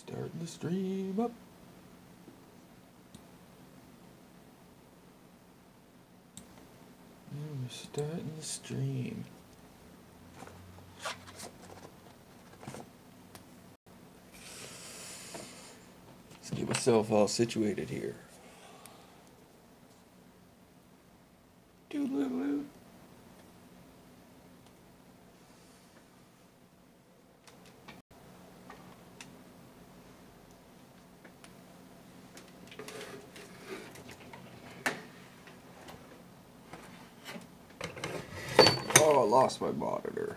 Starting the stream up. And we're starting the stream. Let's get myself all situated here. Doodle-oo. Oh, I lost my monitor.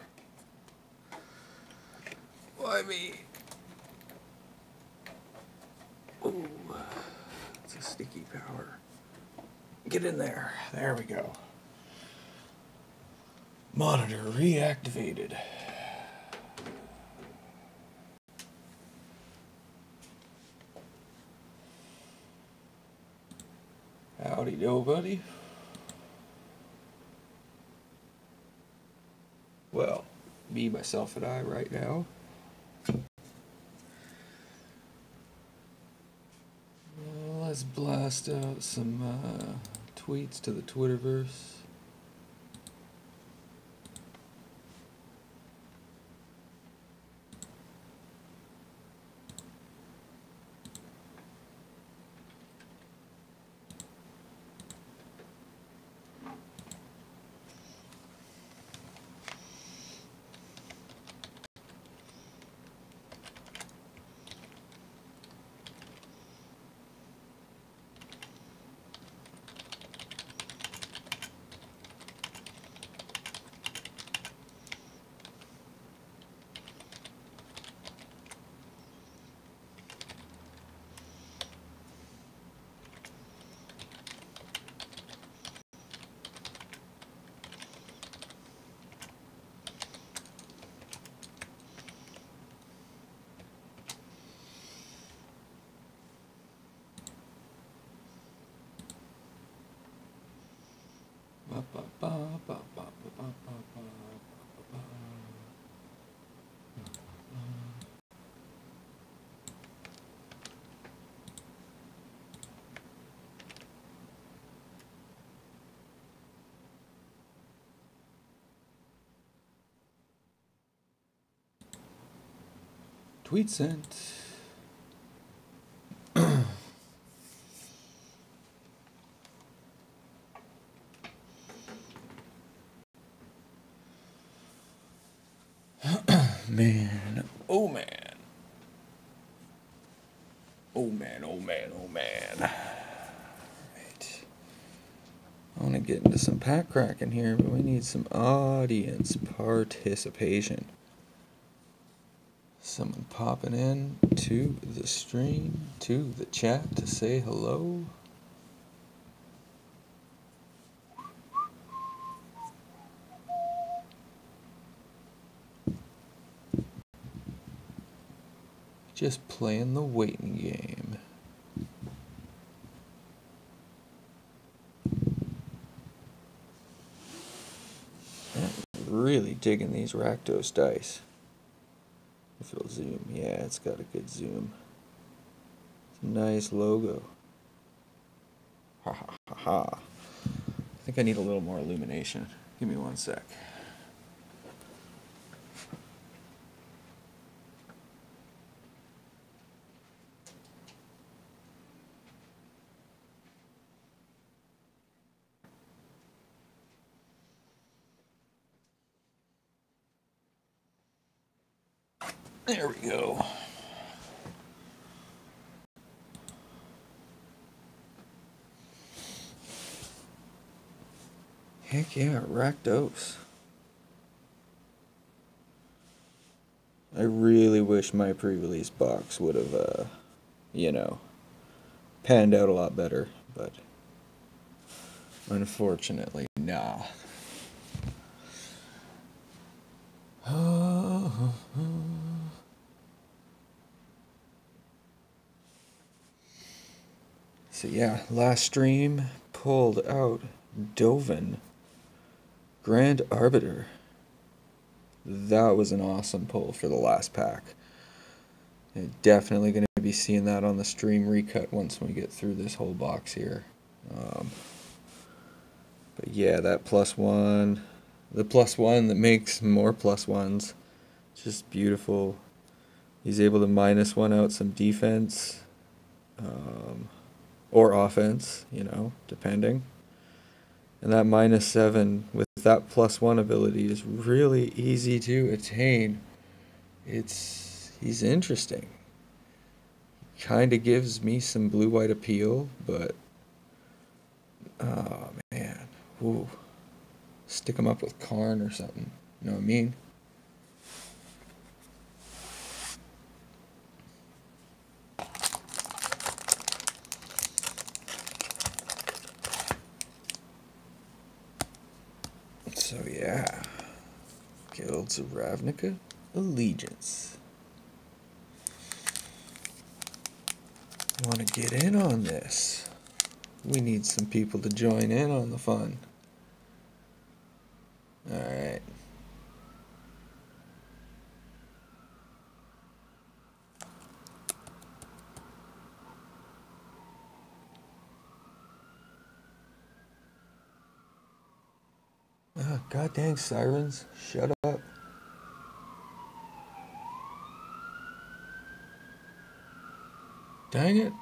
Why me? Ooh, it's a sticky power. Get in there. There we go. Monitor reactivated. Howdy do, buddy. Well, me, myself, and I right now. Let's blast out some tweets to the Twitterverse. Tweet sent. Man, oh man. Oh man, oh man, oh man. Alright. I want to get into some pack cracking here, but we need some audience participation. Someone popping in to the stream, to the chat to say hello. Just playing the waiting game. I'm really digging these Rakdos dice. If it'll zoom, yeah, it's got a good zoom. It's a nice logo. Ha ha ha ha. I think I need a little more illumination. Give me one sec. There we go. Heck yeah, Rakdos. I really wish my pre-release box would have, you know, panned out a lot better, but unfortunately, nah. So yeah, last stream pulled out Dovin, Grand Arbiter. That was an awesome pull for the last pack. Definitely going to be seeing that on the stream recut once we get through this whole box here. But yeah, that +1, the +1 that makes more +1s, just beautiful. He's able to -1 out some defense, or offense, you know, depending. And that -7 with that +1 ability is really easy to attain. He's interesting. Kind of gives me some blue-white appeal, but oh man, ooh, stick him up with Karn or something. You know what I mean? So yeah, Guilds of Ravnica Allegiance. Want to get in on this? We need some people to join in on the fun. All right. Oh, God dang sirens! Shut up. Dang it.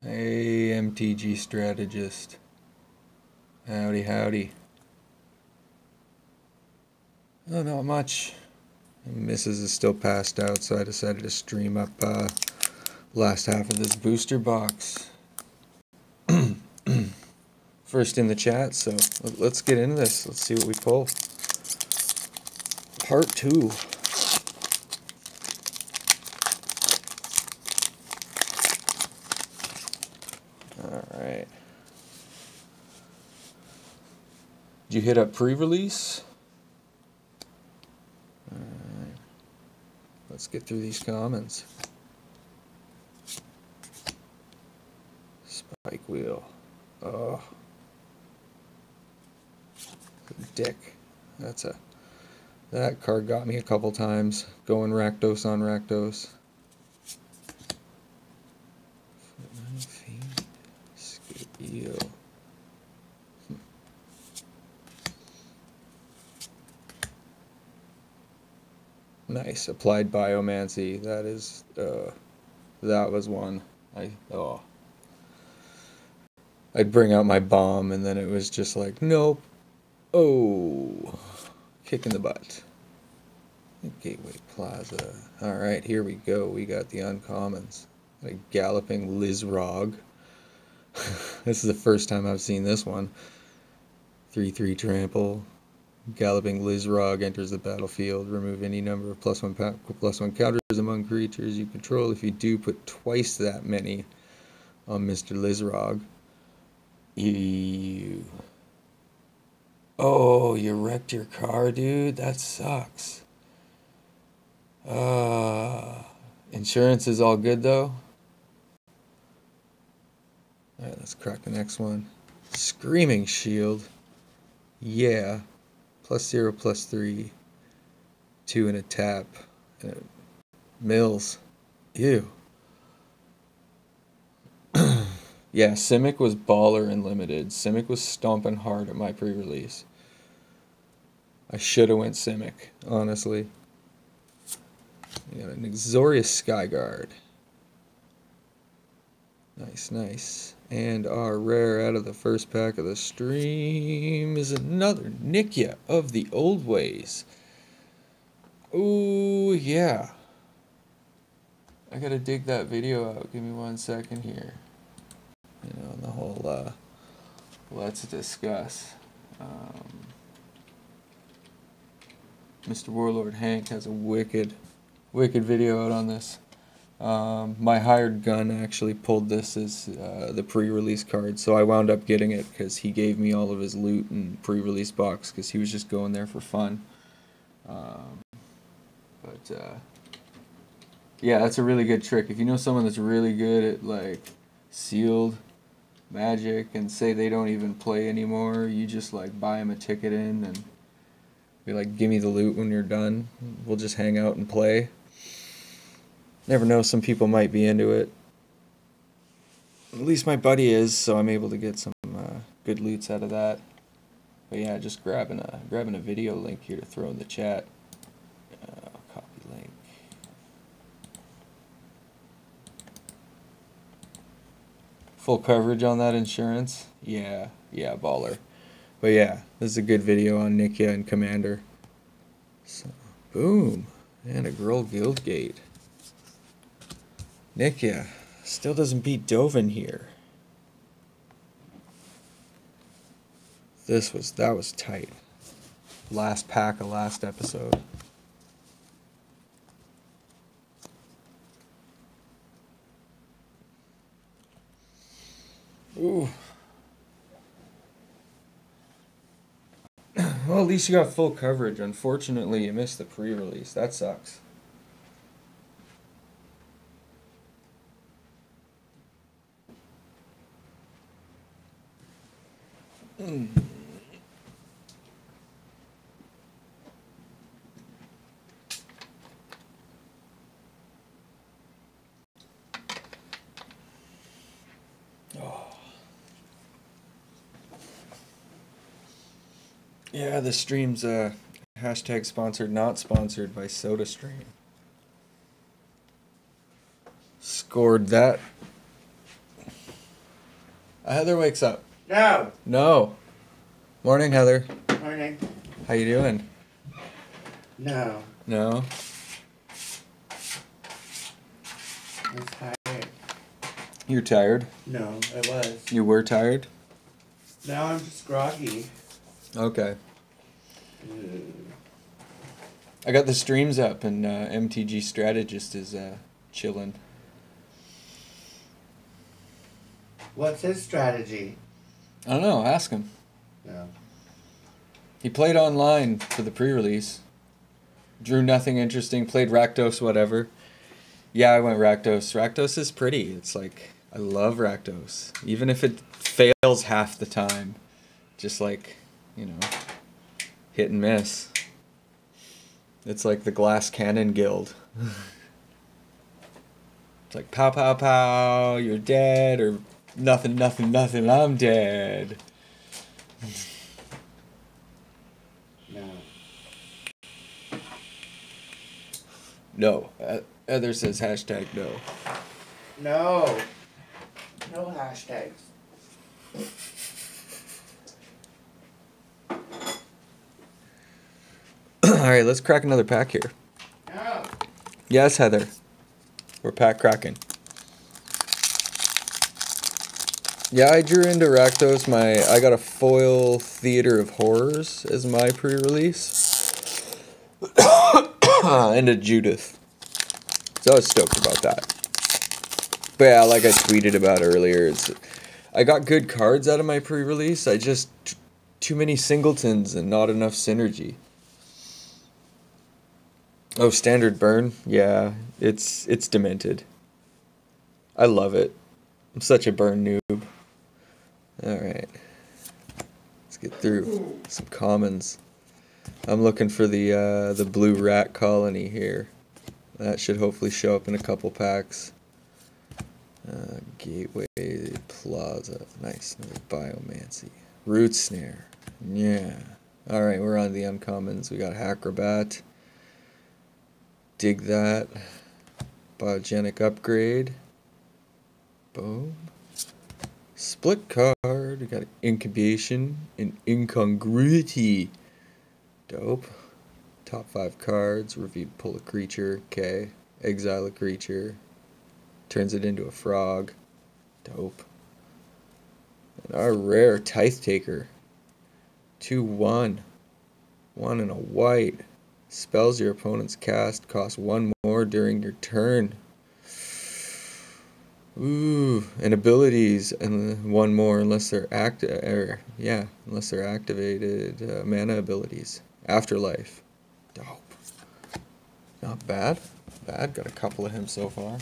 Hey, MTG strategist. Howdy, howdy. Oh, not much. Mrs. is still passed out, so I decided to stream up last half of this booster box. First in the chat, so let's get into this. Let's see what we pull. Part 2. Alright. Did you hit up pre-release? Alright. Let's get through these commons. Spike wheel. Oh. Dick. That card got me a couple times. Going Rakdos on Rakdos. Scipio. Nice. Applied Biomancy. That is, that was one. I'd bring out my bomb and then it was just like, nope. Oh. Kick in the butt. Gateway Plaza. Alright, here we go. We got the uncommons. A Galloping Lizrog. This is the first time I've seen this one. 3/3 trample. Galloping Lizrog enters the battlefield. Remove any number of +1 counters among creatures you control. If you do, put twice that many on Mr. Lizrog. Ew. Oh, you wrecked your car, dude? That sucks. Insurance is all good, though? Alright, let's crack the next one. Screaming Shield. Yeah. +0, +3. 2 and a tap. Mills. Ew. Yeah, Simic was baller and limited. Simic was stomping hard at my pre-release. I should have went Simic, honestly. We got an Exorius Skyguard. Nice, nice. And our rare out of the first pack of the stream is another Nikia of the Old Ways. Ooh, yeah. I gotta dig that video out. Give me 1 second here. You know, the whole, let's discuss. Mr. Warlord Hank has a wicked video out on this. My hired gun actually pulled this as the pre-release card, so I wound up getting it because he gave me all of his loot and pre-release box because he was just going there for fun. Yeah, that's a really good trick. If you know someone that's really good at like sealed Magic and say they don't even play anymore. You just like buy them a ticket in and be like, give me the loot when you're done. We'll just hang out and play. Never know, some people might be into it. At least my buddy is, so I'm able to get some good loots out of that. But yeah, just grabbing a video link here to throw in the chat. Copy link. Full coverage on that insurance? Yeah, baller. But yeah, this is a good video on Nikia and Commander. So, boom. And a Girl Guildgate. Nikia still doesn't beat Dovin here. That was tight. Last pack of last episode. Ooh. Well, at least you got full coverage. Unfortunately, you missed the pre-release. That sucks. Yeah, the stream's hashtag sponsored, not sponsored by SodaStream. Scored that. Heather wakes up. No. No. Morning, Heather. Morning. How you doing? No. No? I'm tired. You're tired? No, I was. You were tired? Now I'm just groggy. Okay. I got the streams up and MTG Strategist is chilling. What's his strategy? I don't know, ask him. No. He played online for the pre-release. Drew nothing interesting, played Rakdos, whatever. Yeah, I went Rakdos. Rakdos is pretty. It's like, I love Rakdos. Even if it fails half the time. Just like, you know, hit and miss. It's like the Glass Cannon Guild. It's like, pow, pow, pow, you're dead, or nothing, nothing, nothing, I'm dead. No. No. Heather says hashtag no. No. No hashtags. Alright, let's crack another pack here. No. Yes, Heather. We're pack cracking. Yeah, I drew into Rakdos. I got a foil Theater of Horrors as my pre-release. And a Judith. So I was stoked about that. But yeah, like I tweeted about earlier, I got good cards out of my pre-release. I just too many singletons and not enough synergy. Oh, standard burn? Yeah, it's demented. I love it. I'm such a burn noob. Alright. Let's get through some commons. I'm looking for the blue rat colony here. That should hopefully show up in a couple packs. Gateway Plaza. Nice. Another Biomancy. Root Snare. Yeah. Alright, we're on the uncommons. We got Acrobat. Dig that. Biogenic Upgrade. Boom. Split card. We got Incubation and Incongruity. Dope. Top 5 cards. Reviewed, pull a creature. Okay. Exile a creature. Turns it into a frog. Dope. And our rare Tithe Taker. 2/1. 1 and a white. Spells your opponent's cast cost 1 more during your turn. Ooh, and abilities and 1 more unless they're unless they're activated mana abilities. Afterlife. Dope. Not bad. Got a couple of him so far.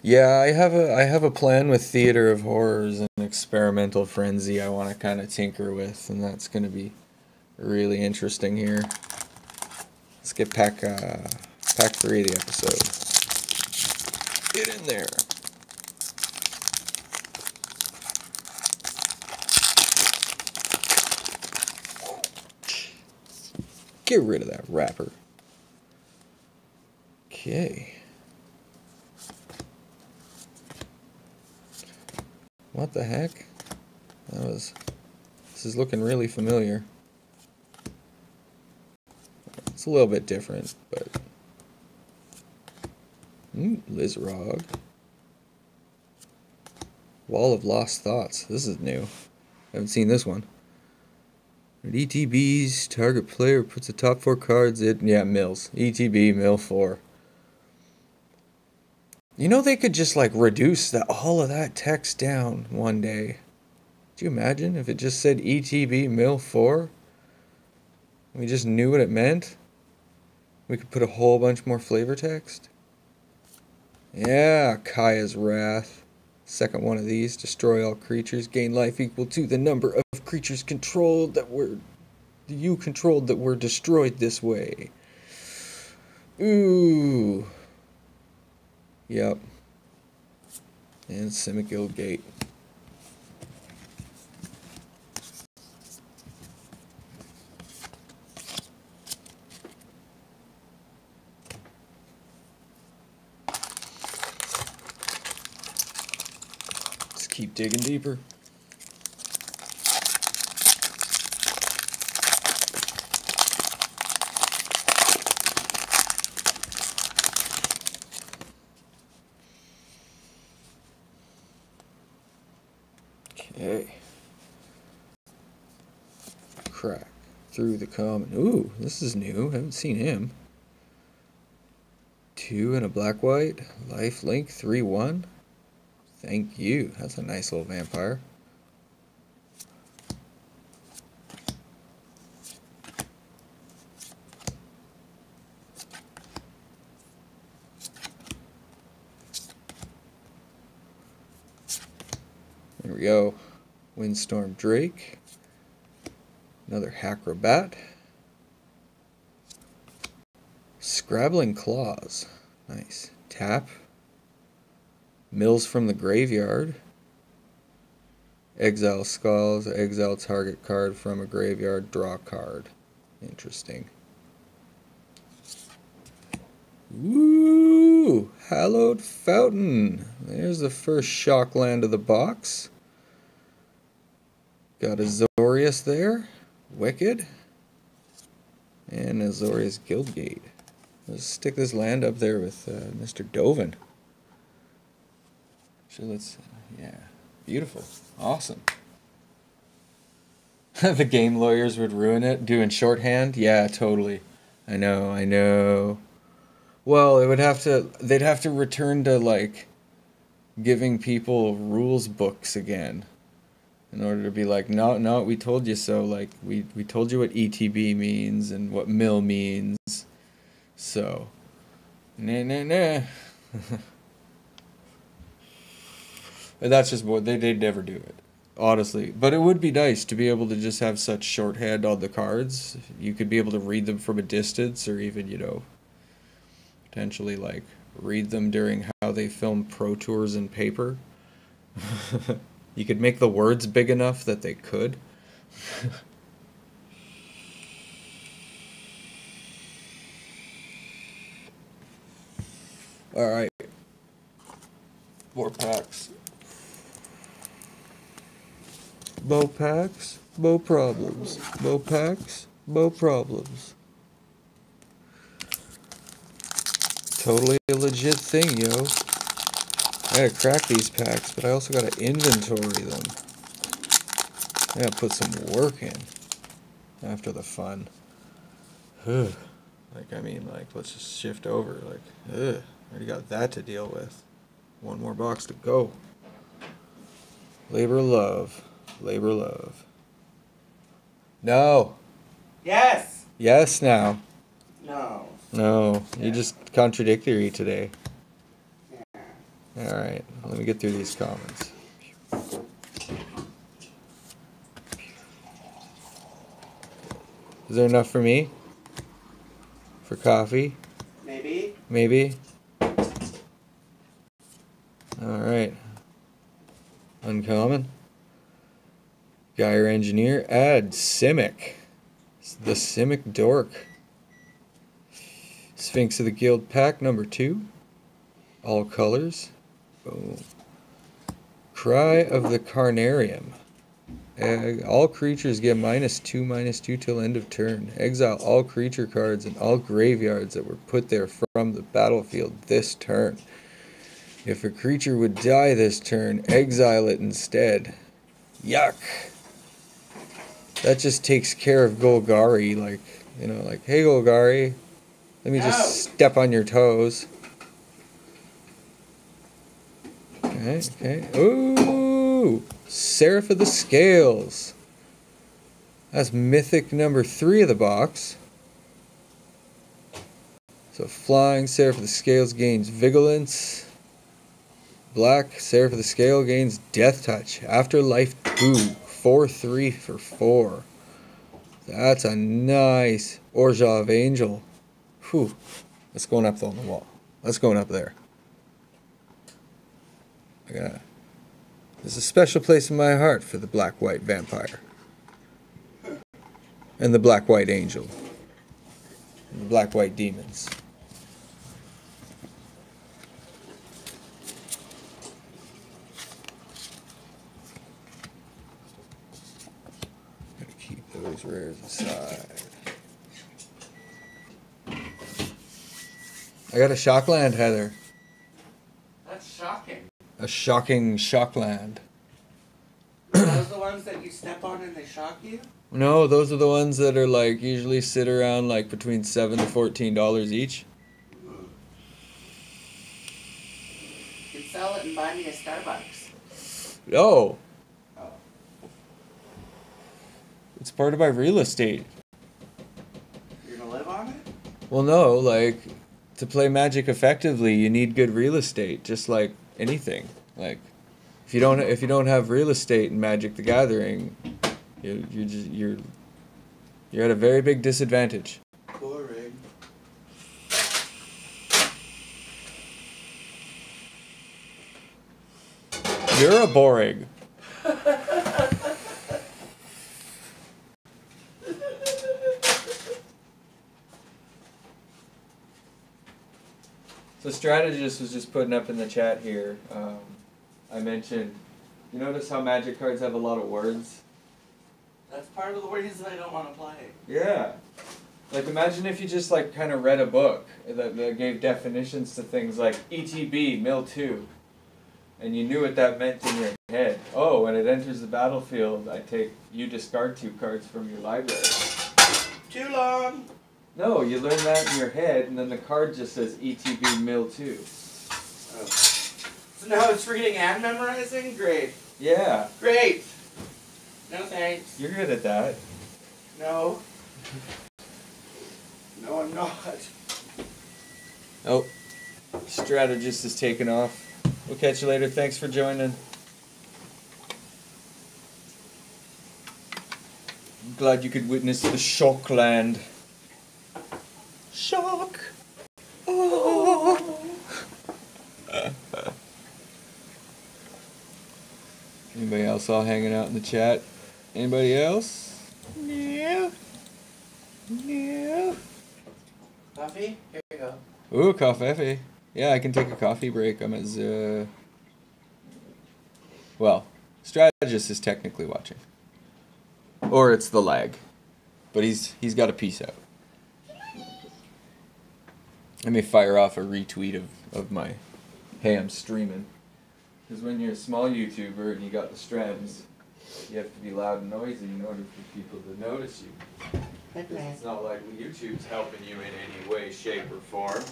Yeah, I have a plan with Theater of Horrors and Experimental Frenzy I want to kind of tinker with, and that's going to be really interesting here. Let's get pack 3 of the episode. Get in there. Get rid of that wrapper. Okay. What the heck? This is looking really familiar. It's a little bit different, but... Lizrog. Wall of Lost Thoughts. This is new. I haven't seen this one. At ETB's target player puts the top 4 cards in... Yeah, mills. ETB, mill 4. You know, they could just, like, reduce all of that text down one day. Could you imagine if it just said ETB mill 4? We just knew what it meant? We could put a whole bunch more flavor text? Yeah, Kaya's Wrath. Second one of these. Destroy all creatures. Gain life equal to the number of creatures controlled that were... You controlled that were destroyed this way. Ooh. Yep. And Simic Gate. Just keep digging deeper. Okay. Crack through the common. Ooh, this is new. Haven't seen him. 2 and a black-white. Life link 3/1. Thank you. That's a nice little vampire. There we go. Windstorm Drake. Another Acrobat. Scrabbling Claws. Nice. Tap. Mills from the Graveyard. Exile Skulls. Exile target card from a graveyard. Draw card. Interesting. Woo! Hallowed Fountain. There's the first shock land of the box. Got Azorius there. Wicked. And Azorius Guildgate. Let's stick this land up there with Mr. Dovin. So let's, yeah, beautiful, awesome. The game lawyers would ruin it, doing shorthand. Yeah, totally. I know. Well, it would have to. They'd have to return to like giving people rules books again, in order to be like, no, we told you so. Like we told you what ETB means and what mill means. So, nah. And that's just what they'd never do it, honestly. But it would be nice to be able to just have such shorthand on the cards. You could be able to read them from a distance, or even, you know, potentially like read them during how they film Pro Tours in paper. You could make the words big enough that they could. Alright. More packs. Bow packs, bow problems. Bow packs, bow problems. Totally a legit thing, yo. I gotta crack these packs, but I also gotta inventory them. I gotta put some work in after the fun. Like, I mean, like, let's just shift over. Like, already got that to deal with. One more box to go. Labor of love. Labor of love. No. Yes. Yes now. No. No. You're just contradictory today. Yeah. Alright, let me get through these comments. Is there enough for me? For coffee? Maybe. Maybe? Alright. Uncommon. Geyer Engineer. Add Simic. The Simic Dork. Sphinx of the Guild Pack number 2. All colors. Boom. Cry of the Carnarium. All creatures get -2/-2 till end of turn. Exile all creature cards and all graveyards that were put there from the battlefield this turn. If a creature would die this turn, exile it instead. Yuck. That just takes care of Golgari, like, you know, like, hey Golgari, let me just step on your toes. Okay, okay. Ooh! Seraph of the Scales. That's mythic number 3 of the box. So flying Seraph of the Scales gains Vigilance. Black Seraph of the Scale gains Death Touch. Afterlife 2. 4/3 for 4. That's a nice Orja of Angel. Whew. That's going up on the wall. That's going up there. There's a special place in my heart for the black-white vampire. And the black-white angel. And the black-white demons. Gotta keep those rares aside. I got a Shockland, Heather. That's shocking. A shocking Shockland. Are those the ones that you step on and they shock you? No, those are the ones that are like usually sit around like between $7 to $14 each. You can sell it and buy me a Starbucks. Oh, Oh. it's part of my real estate. You're gonna live on it? Well, no, like to play Magic effectively, you need good real estate, just like anything. Like if you don't have real estate in Magic the Gathering, you're at a very big disadvantage. Boring. You're a boring. So Strategist was just putting up in the chat here. I mentioned, you notice how Magic cards have a lot of words? That's part of the reason I don't want to play. Yeah. Like imagine if you just like kind of read a book that gave definitions to things like ETB, Mill 2. And you knew what that meant in your head. Oh, when it enters the battlefield, you discard 2 cards from your library. Too long. No, you learn that in your head, and then the card just says ETB Mill 2. Oh. So now it's reading and memorizing? Great. Yeah. Great. No thanks. You're good at that. No. No, I'm not. Oh. Strategist is taking off. We'll catch you later. Thanks for joining. I'm glad you could witness the Shockland. Shock! Oh! Anybody else all hanging out in the chat? Anybody else? No. No. Coffee? Here you go. Ooh, coffee. Yeah, I can take a coffee break. I'm at well, Strategist is technically watching. Or it's the lag. But he's got a piece out. Let me fire off a retweet of my, hey, I'm streaming. Because when you're a small YouTuber and you got the strands, you have to be loud and noisy in order for people to notice you. It's not like YouTube's helping you in any way, shape, or form.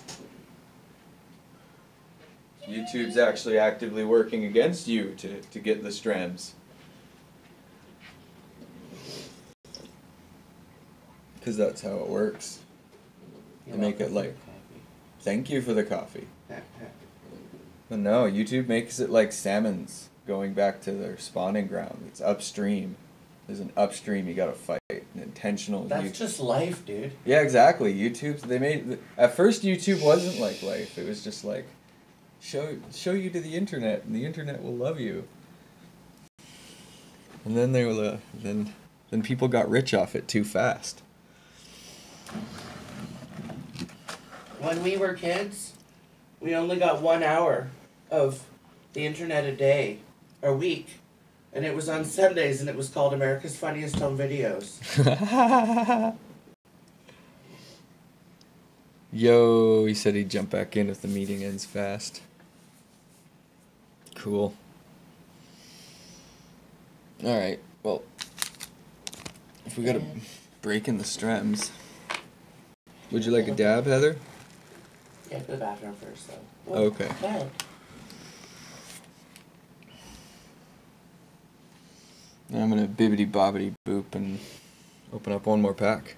YouTube's actually actively working against you to get the strands. Because that's how it works. They make it like, thank you for the coffee. No, YouTube makes it like salmons going back to their spawning ground. It's upstream. There's an upstream you gotta fight. An intentional. That's just life, dude. Yeah, exactly. At first YouTube wasn't like life. It was just like show you to the internet, and the internet will love you. And then they will then people got rich off it too fast. When we were kids, we only got 1 hour of the internet a day, a week. And it was on Sundays, and it was called America's Funniest Home Videos. Yo, he said he'd jump back in if the meeting ends fast. Cool. Alright, well, if we got a break in the strems, would you like a dab, Heather? Yeah, go to the bathroom first, though. Okay. Go ahead. I'm gonna bibbity bobbity boop and open up one more pack.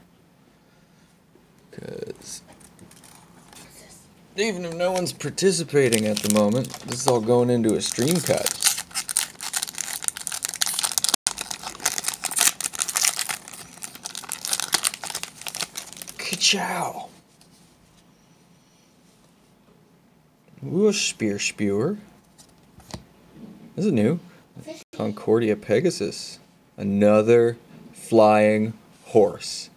Because even if no one's participating at the moment, this is all going into a stream cut. Ka-chow! Ooh, a spear spewer. This is new. Concordia Pegasus. Another flying horse.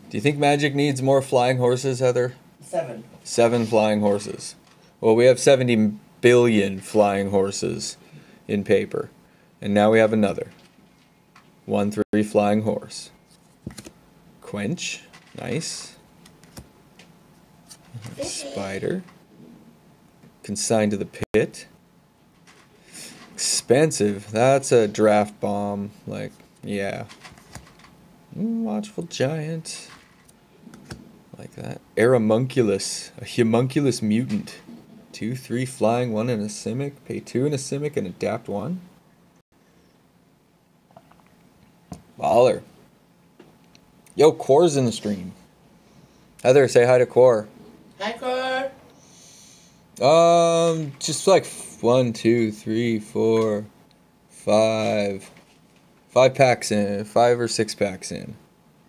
Do you think Magic needs more flying horses, Heather? 7. 7 flying horses. Well, we have 70 billion flying horses in paper. And now we have another. 1/3 flying horse. Quench. Nice. Spider. Consigned to the pit. Expensive. That's a draft bomb. Like, yeah. Watchful giant. Like that. Aeromunculus. A homunculus mutant. 2/3 flying, 1 in a simic. Pay 2 in a simic and adapt 1. Baller. Yo, Core's in the stream. Heather, say hi to Core. Hi, Core. Just like 1, 2, 3, 4, 5. 5 packs in. 5 or 6 packs in.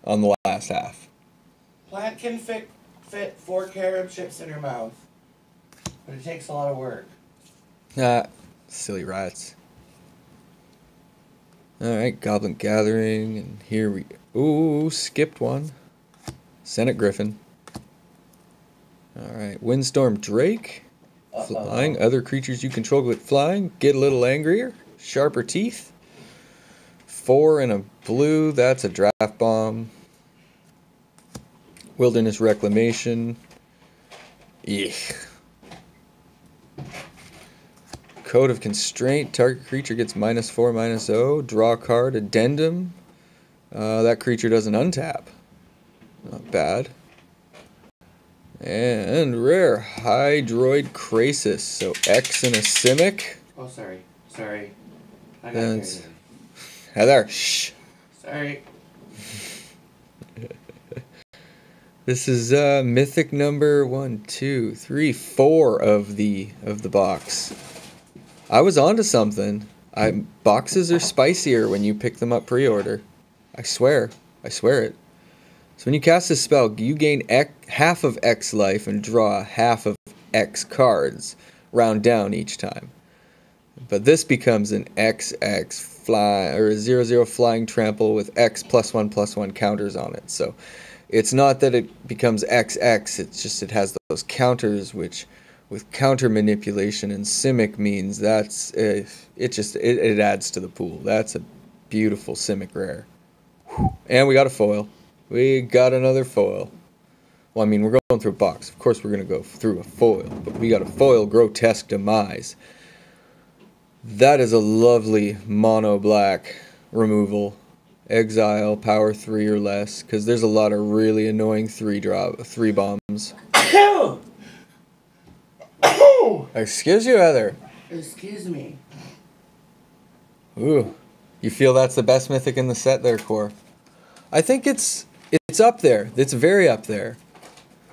On the last half. Plant can fit 4 carob chips in your mouth. But it takes a lot of work. Silly rats. Alright, Goblin Gathering, and here we go. Ooh, skipped one. Senate Griffin. Alright, Windstorm Drake. Flying. Other creatures you control get flying. Get a little angrier. Sharper teeth. 4 and a blue. That's a draft bomb. Wilderness Reclamation. Eek. Code of Constraint. Target creature gets -4, -0. Draw a card. Addendum. That creature doesn't untap. Not bad. And rare. Hydroid Crasis. So X and a Simic. Oh, sorry. I got carried. Heather, shh. Sorry. This is mythic number 1, 2, 3, 4 of the box. I was onto something. Boxes are spicier when you pick them up pre-order. I swear it. So when you cast this spell, you gain half of X life and draw half of X cards, round down each time. But this becomes an XX fly or a 0/0 flying trample with X +1/+1 counters on it. So it's not that it becomes XX, it's just it has those counters, which with counter manipulation and Simic means that's it adds to the pool. That's a beautiful Simic rare. And we got a foil. We got another foil. Well, I mean, we're going through a box. Of course we're going to go through a foil. But we got a foil Grotesque Demise. That is a lovely mono black removal. Exile, power 3 or less. Because there's a lot of really annoying 3 bombs. Excuse you, Heather. Excuse me. Ooh. You feel that's the best mythic in the set there, Core? I think it's up there. It's very up there.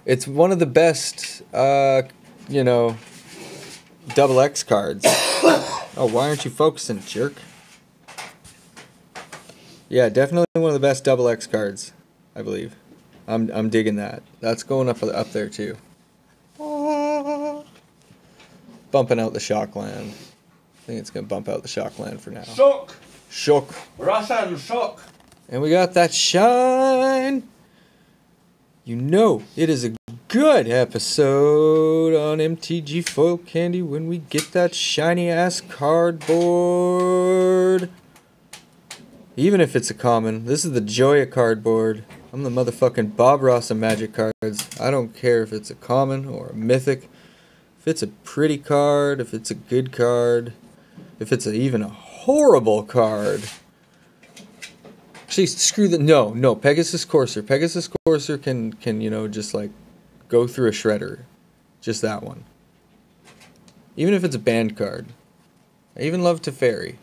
It's one of the best you know, double X cards. Oh, why aren't you focusing, jerk? Yeah, definitely one of the best double X cards, I believe. I'm digging that. That's going up there too. Bumping out the Shockland. I think it's gonna bump out the Shockland for now. Shook. Russian shook. And we got that shine. You know, it is a good episode on MTG Foil Candy when we get that shiny ass cardboard. Even if it's a common, this is the joy of cardboard. I'm the motherfucking Bob Ross of Magic cards. I don't care if it's a common or a mythic. If it's a pretty card, if it's a good card, if it's even a horrible card. Actually, screw the no. Pegasus Courser. Pegasus Courser can you know just like go through a shredder. Just that one. Even if it's a banned card. I even love Teferi.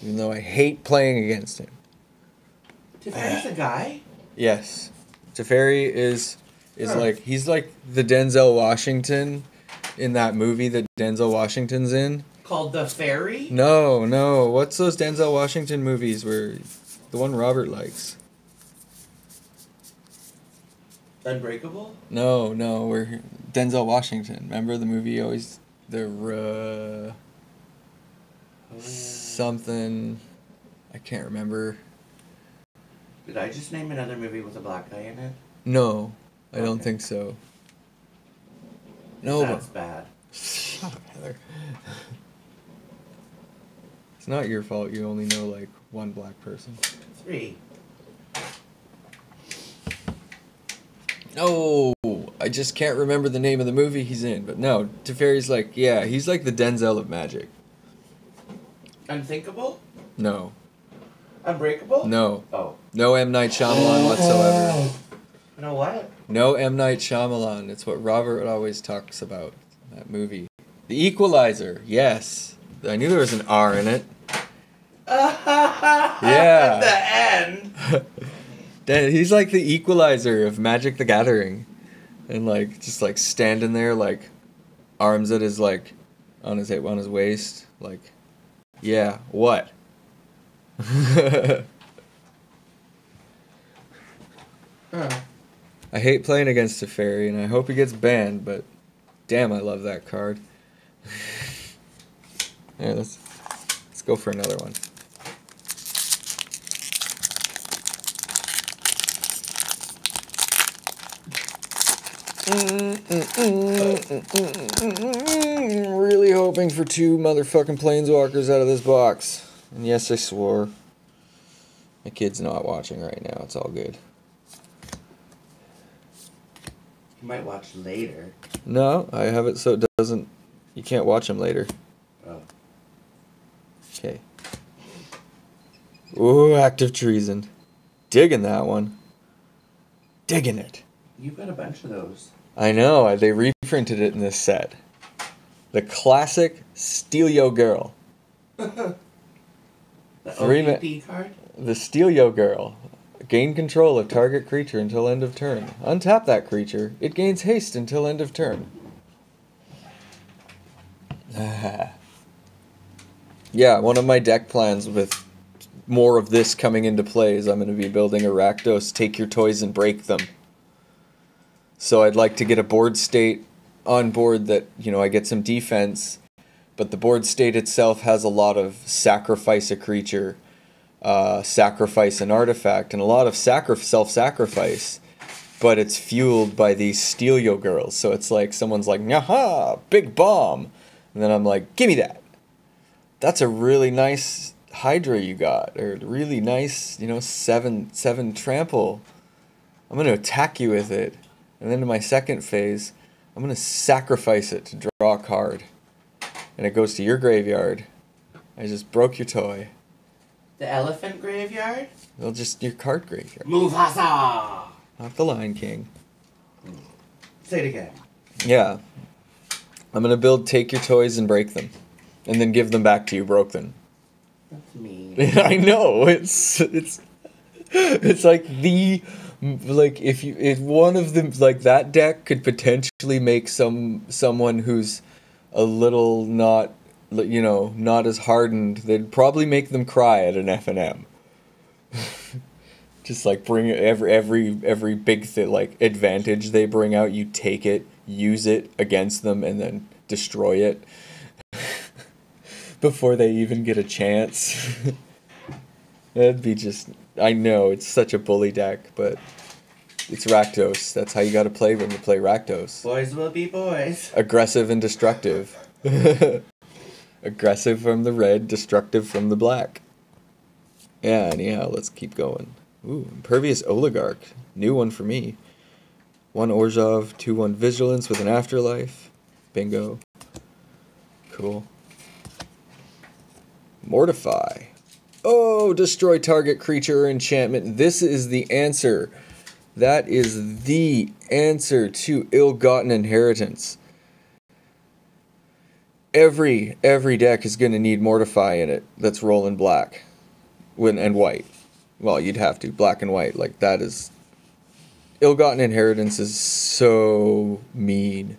Even though I hate playing against him. Teferi's a guy? Yes. Teferi is like he's like the Denzel Washington in that movie that Denzel Washington's in. Called The Fairy? No. What's those Denzel Washington movies where the one Robert likes? Unbreakable? No, where Denzel Washington. Remember the movie always something I can't remember. Did I just name another movie with a black guy in it? No, I don't think so. No, That's bad. Shut up, Heather. It's not your fault. You only know like one black person. 3. No, I just can't remember the name of the movie he's in. But no, Teferi's like, yeah, he's like the Denzel of Magic. Unthinkable? No. Unbreakable? No. Oh. No M. Night Shyamalan whatsoever. No what? No M. Night Shyamalan. It's what Robert always talks about. That movie. The Equalizer. Yes. I knew there was an R in it. Yeah. At the end. He's like the Equalizer of Magic the Gathering. And like, just like standing there like, arms at his like, on his waist. Like, yeah, what? I hate playing against Teferi, and I hope he gets banned, but damn, I love that card. Yeah, let's go for another one. Really hoping for 2 motherfucking planeswalkers out of this box. And yes, I swore. My kid's not watching right now. It's all good. You might watch later. No, I have it so it doesn't... You can't watch them later. Oh. Okay. Ooh, active treason. Digging that one. Digging it. You've got a bunch of those. I know. They reprinted it in this set. The classic Steelio Girl. The OPP card? The Steelio Girl. Gain control of target creature until end of turn. Untap that creature. It gains haste until end of turn. Yeah, one of my deck plans with more of this coming into play is I'm going to be building a Rakdos, take your toys and break them. So I'd like to get a board state on board that, you know, I get some defense, but the board state itself has a lot of sacrifice a creature, sacrifice an artifact, and a lot of self-sacrifice, but it's fueled by these Steelio girls. So it's like someone's like, "Yaha, big bomb," and then I'm like, "Give me that. That's a really nice Hydra you got, or really nice, you know, 7/7 trample. I'm gonna attack you with it." And then in my second phase, I'm going to sacrifice it to draw a card. And it goes to your graveyard. I just broke your toy. The elephant graveyard? Well, just your card graveyard. Mufasa! Not the Lion King. Say it again. Yeah. I'm going to build take your toys and break them. And then give them back to you broken. That's mean. I know. It's like the Like if one of them, like that deck could potentially make someone who's a little not, not as hardened, they'd probably make them cry at an F&M. Just like bring every big thing, like advantage they bring out, you take it, use it against them, and then destroy it before they even get a chance. That'd be just, I know it's such a bully deck, but it's Rakdos. That's how you got to play when you play Rakdos. Boys will be boys. Aggressive and destructive. Aggressive from the red, destructive from the black. Yeah, anyhow, let's keep going. Ooh, Impervious Oligarch. New one for me. 1 Orzhov, 2/1 Vigilance with an Afterlife. Bingo. Cool. Mortify. Oh, destroy target creature or enchantment. This is the answer. That is the answer to Ill-Gotten Inheritance. Every deck is going to need Mortify in it that's rolling black and white. Well, you'd have to. Black and white. Like, that is... Ill-Gotten Inheritance is so mean.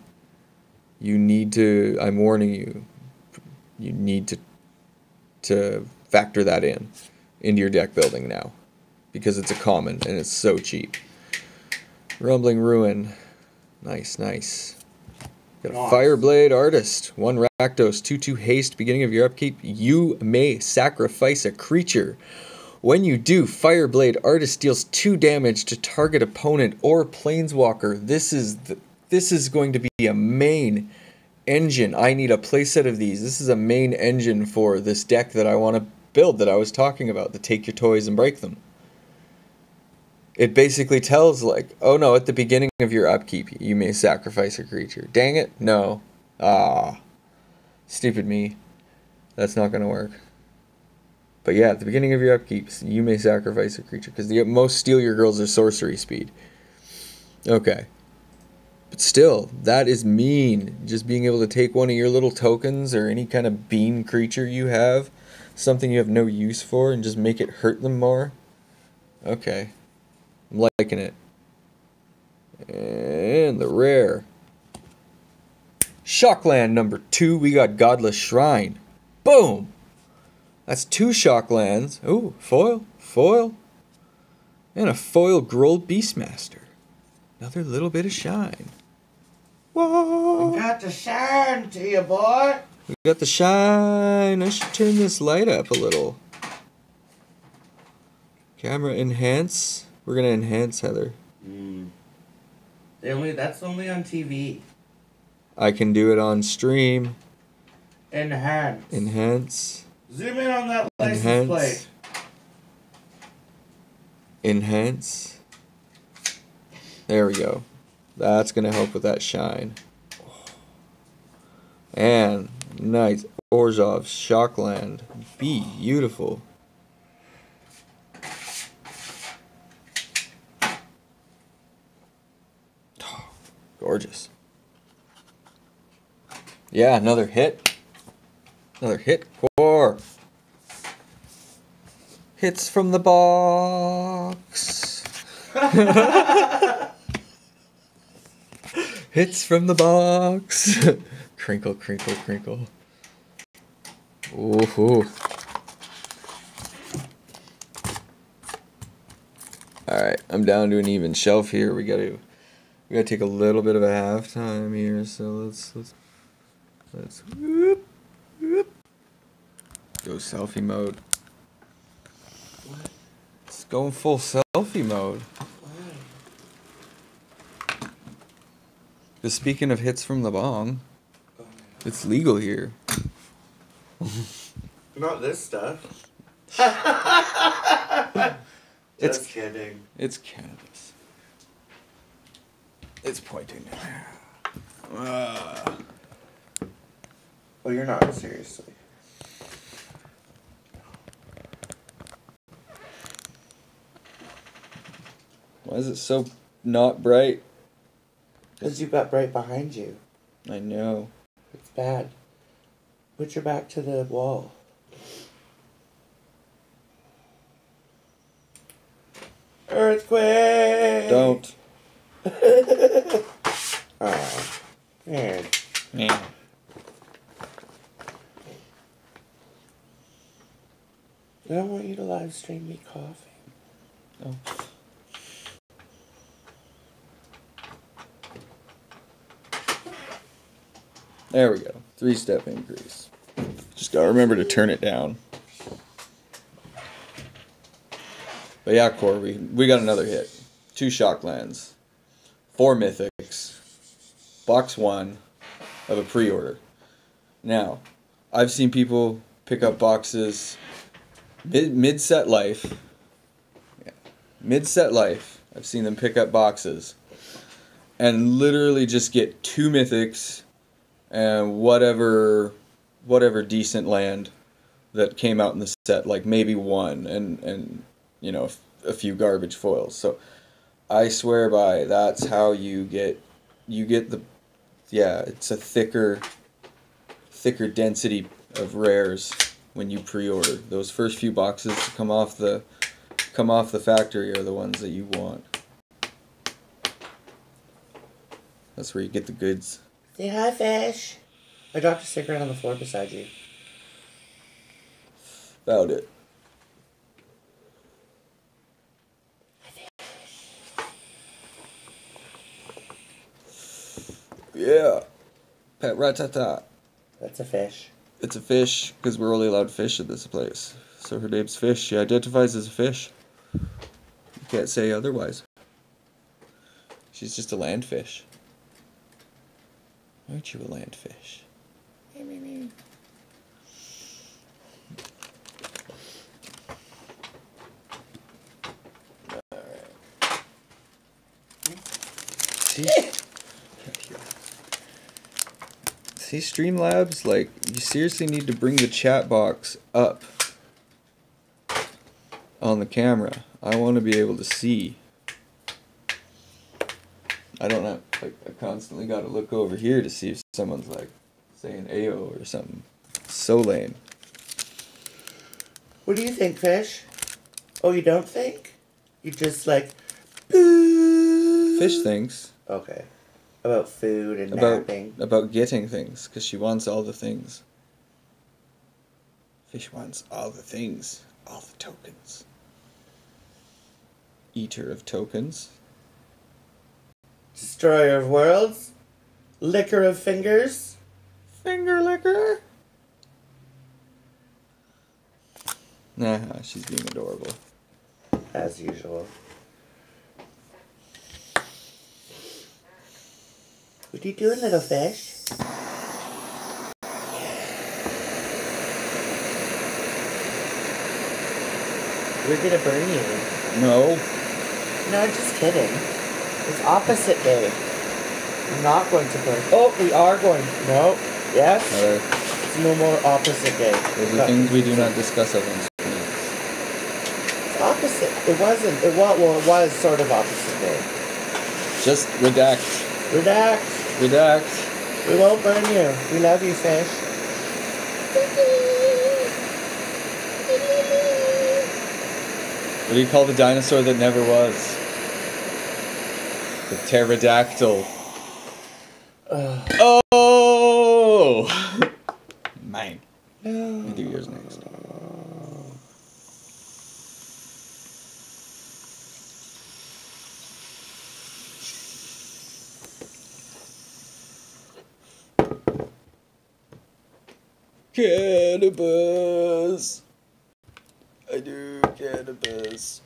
You need to... I'm warning you. You need to factor that into your deck building now. Because it's a common, and it's so cheap. Rumbling Ruin. Nice. Got a Fireblade Artist. 1 Rakdos, 2/2 haste. Beginning of your upkeep, you may sacrifice a creature. When you do, Fireblade Artist deals 2 damage to target opponent or planeswalker. This is going to be a main engine. I need a playset of these. This is a main engine for this deck that I want to build that I was talking about, the take your toys and break them. It basically tells, like, oh no, at the beginning of your upkeep, you may sacrifice a creature. Dang it, no. Stupid me. That's not going to work. But yeah, at the beginning of your upkeep, you may sacrifice a creature, because most Steal Your Girls are sorcery speed. Okay. But still, that is mean. Just being able to take one of your little tokens, or any kind of bean creature you have, something you have no use for, and just make it hurt them more. Okay. I'm liking it. And the rare. Shockland number 2, we got Godless Shrine. Boom! That's 2 Shocklands. Ooh, foil. And a foil Grold Beastmaster. Another little bit of shine. Whoa! We got the shine to you, boy. We got the shine. I should turn this light up a little. Camera enhance. We're gonna enhance, Heather. That's only on TV. I can do it on stream. Enhance. Zoom in on that license plate. Enhance. There we go. That's gonna help with that shine. And nice Orzhov Shockland. Beautiful. Gorgeous. Yeah, another hit. Another hit core. Hits from the box. Hits from the box. Crinkle, crinkle, crinkle. Ooh. Alright, I'm down to an even shelf here. We gotta take a little bit of a halftime here, so let's whoop. Go selfie mode. It's going full selfie mode. Because speaking of hits from the bong, it's legal here. Not this stuff. Just kidding. It's cannabis. It's pointing. Oh, you're not, seriously. Why is it so not bright? Because you've got bright behind you. I know. It's bad. Put your back to the wall. Earthquake! Don't. Oh, man. Yeah. I don't want you to live stream me coughing. Oh. There we go. 3-step increase. Just gotta remember to turn it down. But yeah, Core, we got another hit. 2 Shocklands. 4 Mythics. Box 1 of a pre-order. Now, I've seen people pick up boxes mid-set life. Yeah. Mid-set life. I've seen them pick up boxes and literally just get 2 Mythics and whatever decent land that came out in the set, like maybe 1 and you know, a few garbage foils. So I swear by that's how you get the, yeah, it's a thicker density of rares when you pre-order. Those first few boxes to come off the factory are the ones that you want. That's where you get the goods. Say hi, fish. I dropped a cigarette on the floor beside you. About it. Yeah. Pet ratata. That's a fish. It's a fish because we're only allowed fish at this place. So her name's Fish. She identifies as a fish. You can't say otherwise. She's just a land fish. Aren't you a land fish? Alright. See, Streamlabs, like, you seriously need to bring the chat box up on the camera. I want to be able to see. I don't know, like, I constantly got to look over here to see if someone's, like, saying Ayo or something. So lame. What do you think, fish? Oh, you don't think? You just like... Boo. Fish thinks. Okay. About food and napping. About getting things, because she wants all the things. Fish wants all the things. All the tokens. Eater of tokens. Destroyer of worlds. Licker of fingers. Finger licker. Nah, she's being adorable. As usual. What are you doing, little fish? We're gonna burn you. No. No, just kidding. It's opposite day. We're not going to burn. Oh, we are going. No. Yes. It's no more opposite day. Those are things we do not discuss on screen. It's opposite. It wasn't. It was. Well, it was sort of opposite day. Just redact. Redact. Redact. We won't burn you. We love you, fish. What do you call the dinosaur that never was? The pterodactyl. Oh! Mine. No. You do yours next. Cannabis. I do cannabis.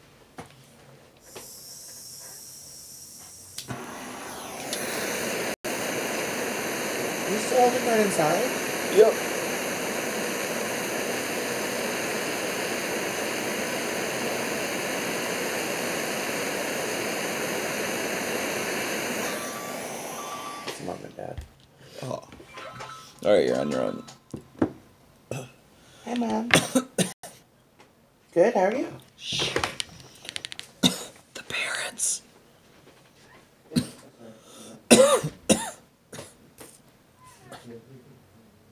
You still holding that inside? Yep. It's mom and dad. Oh. Alright, you're on your own. Hi, Mom. Good, how are you? Shh. The parents.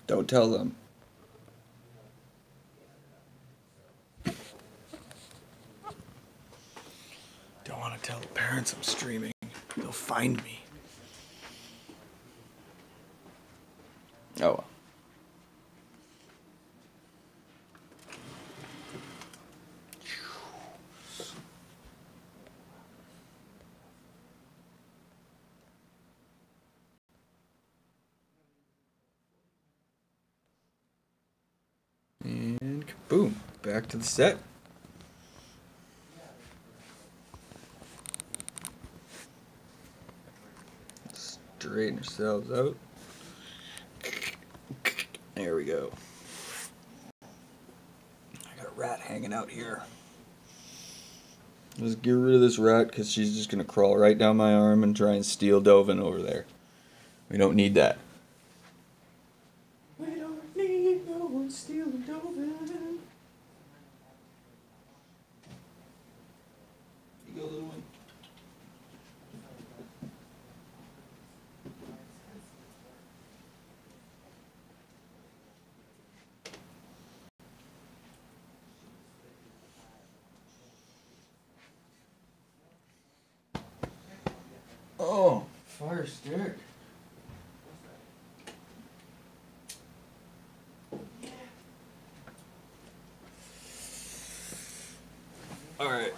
Don't tell them. parents I'm streaming. They'll find me. Oh well. And boom, back to the set. Straighten ourselves out. There we go. I got a rat hanging out here. Let's get rid of this rat because she's just going to crawl right down my arm and try and steal Dovin over there. We don't need that. We don't need no one stealing Dovin. You go, little one. Oh, fire stick. All right.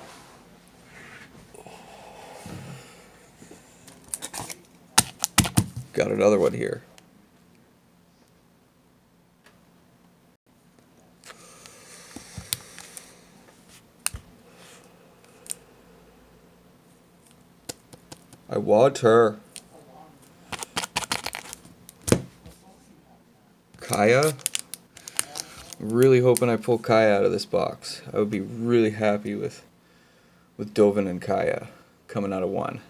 Got another one here. I want her. Kaya? Really hoping I pull Kaya out of this box. I would be really happy with Dovin and Kaya coming out of one.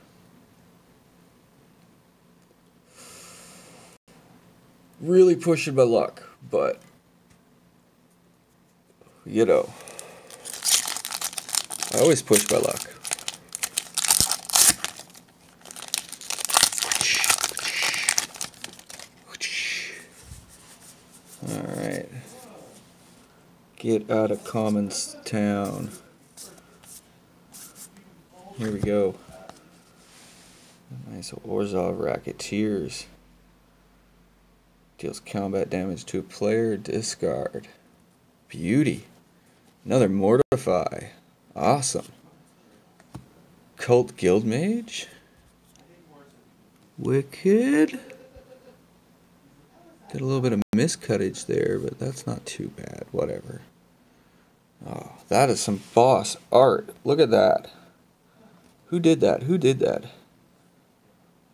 Really pushing my luck, but you know, I always push my luck. Alright. Get out of Commons Town. Here we go. Nice Orzhov Racketeers. Deals combat damage to a player. Discard. Beauty. Another Mortify. Awesome. Cult Guildmage. Wicked. Got a little bit of miscuttage there, but that's not too bad. Whatever. Oh, that is some boss art. Look at that. Who did that? Who did that?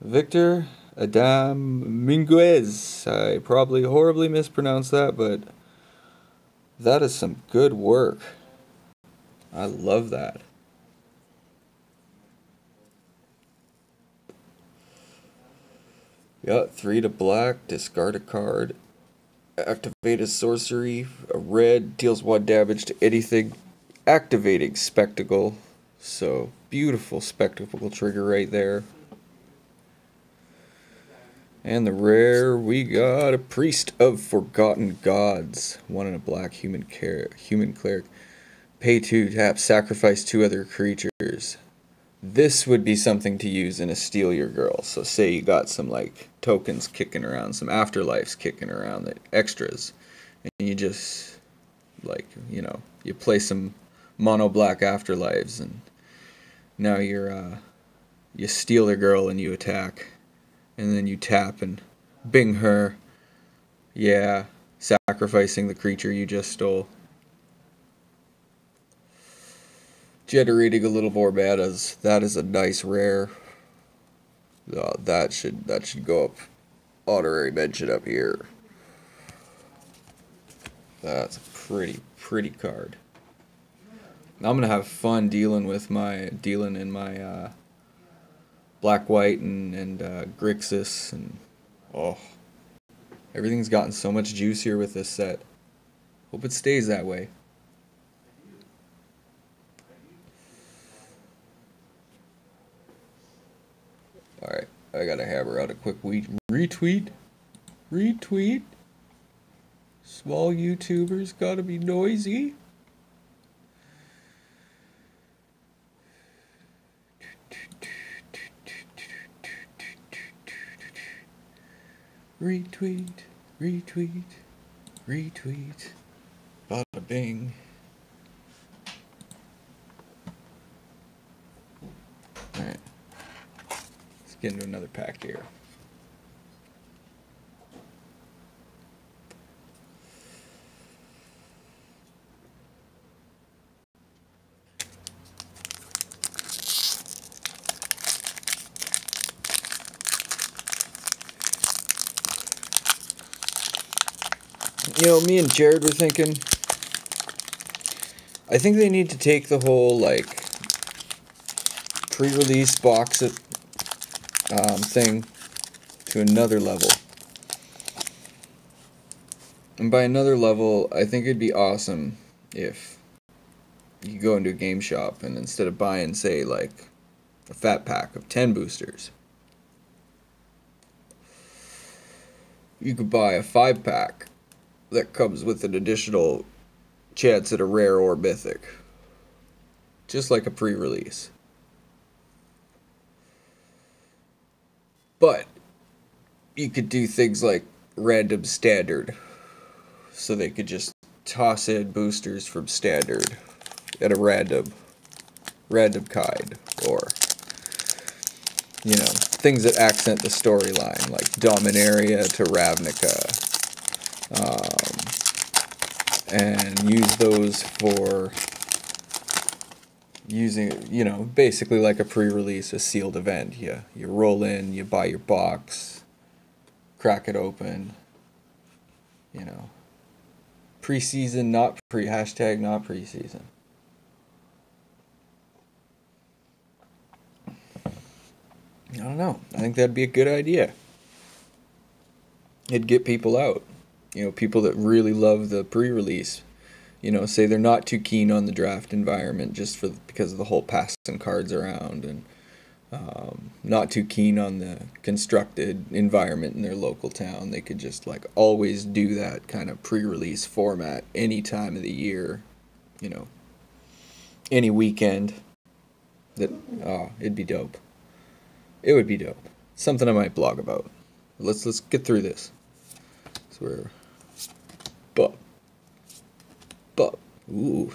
Victor Adam Minguez. I probably horribly mispronounced that, but that is some good work. I love that. Got 3 to black, discard a card, activate a sorcery, a red, deals 1 damage to anything, activating Spectacle. So, beautiful Spectacle trigger right there. And the rare, we got a Priest of Forgotten Gods. 1 in a black human cleric. Pay 2, tap, sacrifice 2 other creatures. This would be something to use in a Steal Your Girl. So say you got some like tokens kicking around, some afterlives kicking around, the extras, and you just like, you know, you play some mono black afterlives, and now you steal their girl and you attack, and then you tap and bing her. Yeah, sacrificing the creature you just stole. Generating a little more manas. That is a nice rare. That should go up. Honorary mention up here. That's a pretty card. I'm gonna have fun dealing in my black white and Grixis, and oh, everything's gotten so much juicier with this set. Hope it stays that way. Alright, I gotta hammer out a quick retweet. Small YouTubers gotta be noisy. Retweet, retweet, retweet. Bada bing. Alright. Let's get into another pack here. You know, me and Jared were thinking, I think they need to take the whole, like, pre-release box thing to another level. And by another level, I think it'd be awesome if you go into a game shop and instead of buying, say, like, a fat pack of 10 boosters, you could buy a 5-pack that comes with an additional chance at a rare or mythic. Just like a pre-release. But you could do things like random standard. So they could just toss in boosters from standard at a random kind. Or, you know, things that accent the storyline, like Dominaria to Ravnica. And use those for using, you know, basically like a pre-release, a sealed event. You roll in, you buy your box, crack it open, you know. Preseason, not hashtag not preseason. I don't know. I think that'd be a good idea. It'd get people out. You know, people that really love the pre-release, you know, say they're not too keen on the draft environment just because of the whole passing cards around, and not too keen on the constructed environment in their local town. They could just, like, always do that kind of pre-release format any time of the year, you know, any weekend. It'd be dope. It would be dope. Something I might blog about. Let's get through this. So we're Ooh,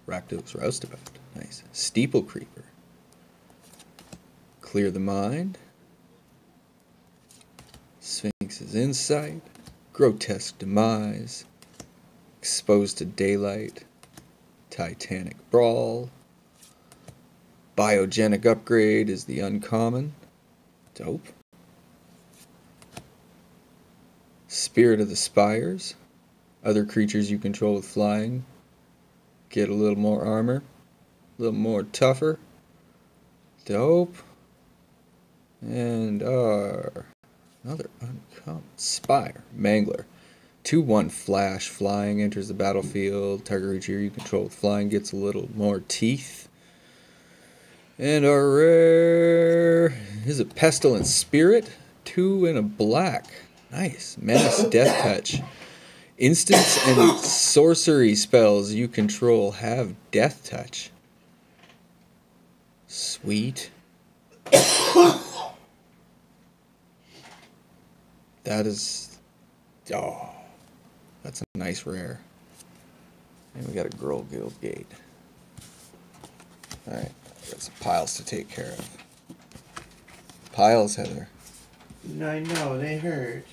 Rakdos Roustabout. Nice. Steeple Creeper. Clear the Mind. Sphinx's Insight. Grotesque Demise. Exposed to Daylight. Titanic Brawl. Biogenic Upgrade is the uncommon. Dope. Spirit of the Spires. Other creatures you control with flying get a little more armor, a little more tougher. Dope. And another uncommon. Spire. Mangler. 2/1 flash. Flying enters the battlefield. Target creature you control with flying gets a little more teeth. And our rare is a Pestilent Spirit. 2 and a black. Nice. Menace Death Touch. Instants and sorcery spells you control have Death Touch. Sweet. That is... Oh. That's a nice rare. And we got a Girl Guild Gate. Alright. Got some piles to take care of. Piles, Heather. I know, they hurt.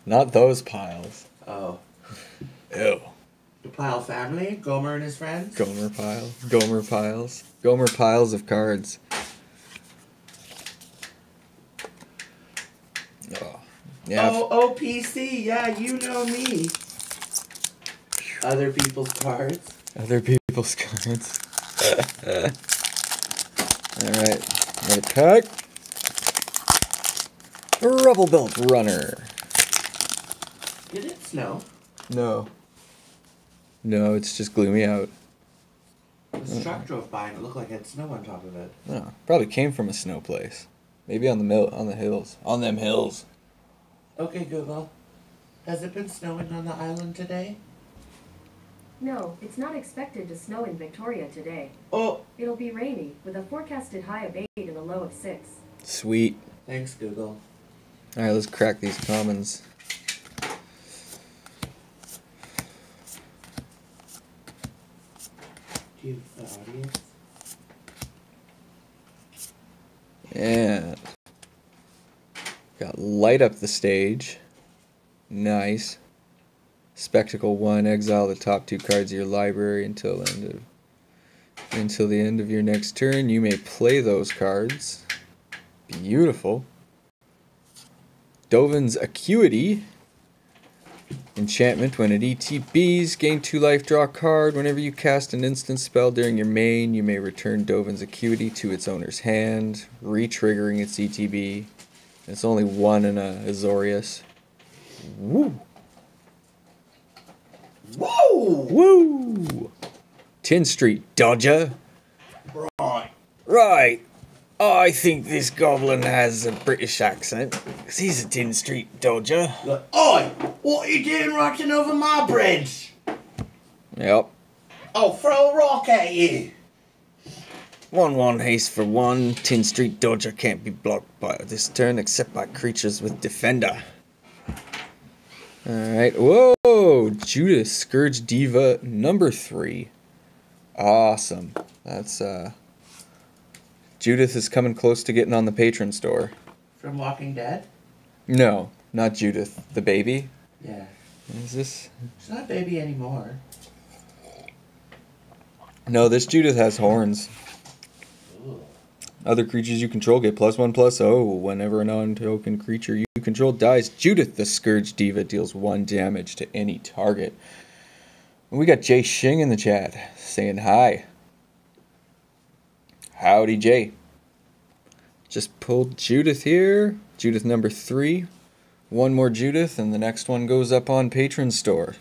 Not those piles. Oh. Ew. The Pile family? Gomer and his friends? Gomer pile. Gomer piles. Gomer piles of cards. Oh. Yeah. Oh, OPC. Yeah, you know me. Other people's cards. Other people's cards. Alright. Another pack. Rubble Belt Runner. Did it snow? No. No, it's just gloomy out. The truck drove by and it looked like it had snow on top of it. Oh, probably came from a snow place. Maybe on the hills. On them hills. Okay, Google. Has it been snowing on the island today? No, it's not expected to snow in Victoria today. Oh! It'll be rainy, with a forecasted high of 8 and a low of 6. Sweet. Thanks, Google. Alright, let's crack these commons. Do you have the audience? And got light up the stage. Nice. Spectacle 1, exile the top 2 cards of your library until the end of your next turn. You may play those cards. Beautiful. Dovin's Acuity. Enchantment. When it ETBs, gain 2 life, draw a card. Whenever you cast an instant spell during your main, you may return Dovin's Acuity to its owner's hand, re-triggering its ETB. It's only 1 in a Azorius. Woo! Woo! Woo! 10th Street Dodger. Right. Right. I think this goblin has a British accent, 'cause he's a 10th Street Dodger. Like, oi! What are you doing writing over my bridge? Yep. I'll throw a rock at you. 1/1 haste for 1. 10th Street Dodger can't be blocked by this turn except by creatures with Defender. Alright. Whoa! Judas Scourge Diva number 3. Awesome. That's, Judith is coming close to getting on the patron store. From Walking Dead? No, not Judith. The baby? Yeah. Is this? She's not a baby anymore. No, this Judith has horns. Ooh. Other creatures you control get +1/+0 whenever a non-token creature you control dies. Judith the Scourge Diva deals 1 damage to any target. And we got Jay Shing in the chat saying hi. Howdy, Jay. Just pulled Judith here. Judith number 3. 1 more Judith, and the next one goes up on Patron Store.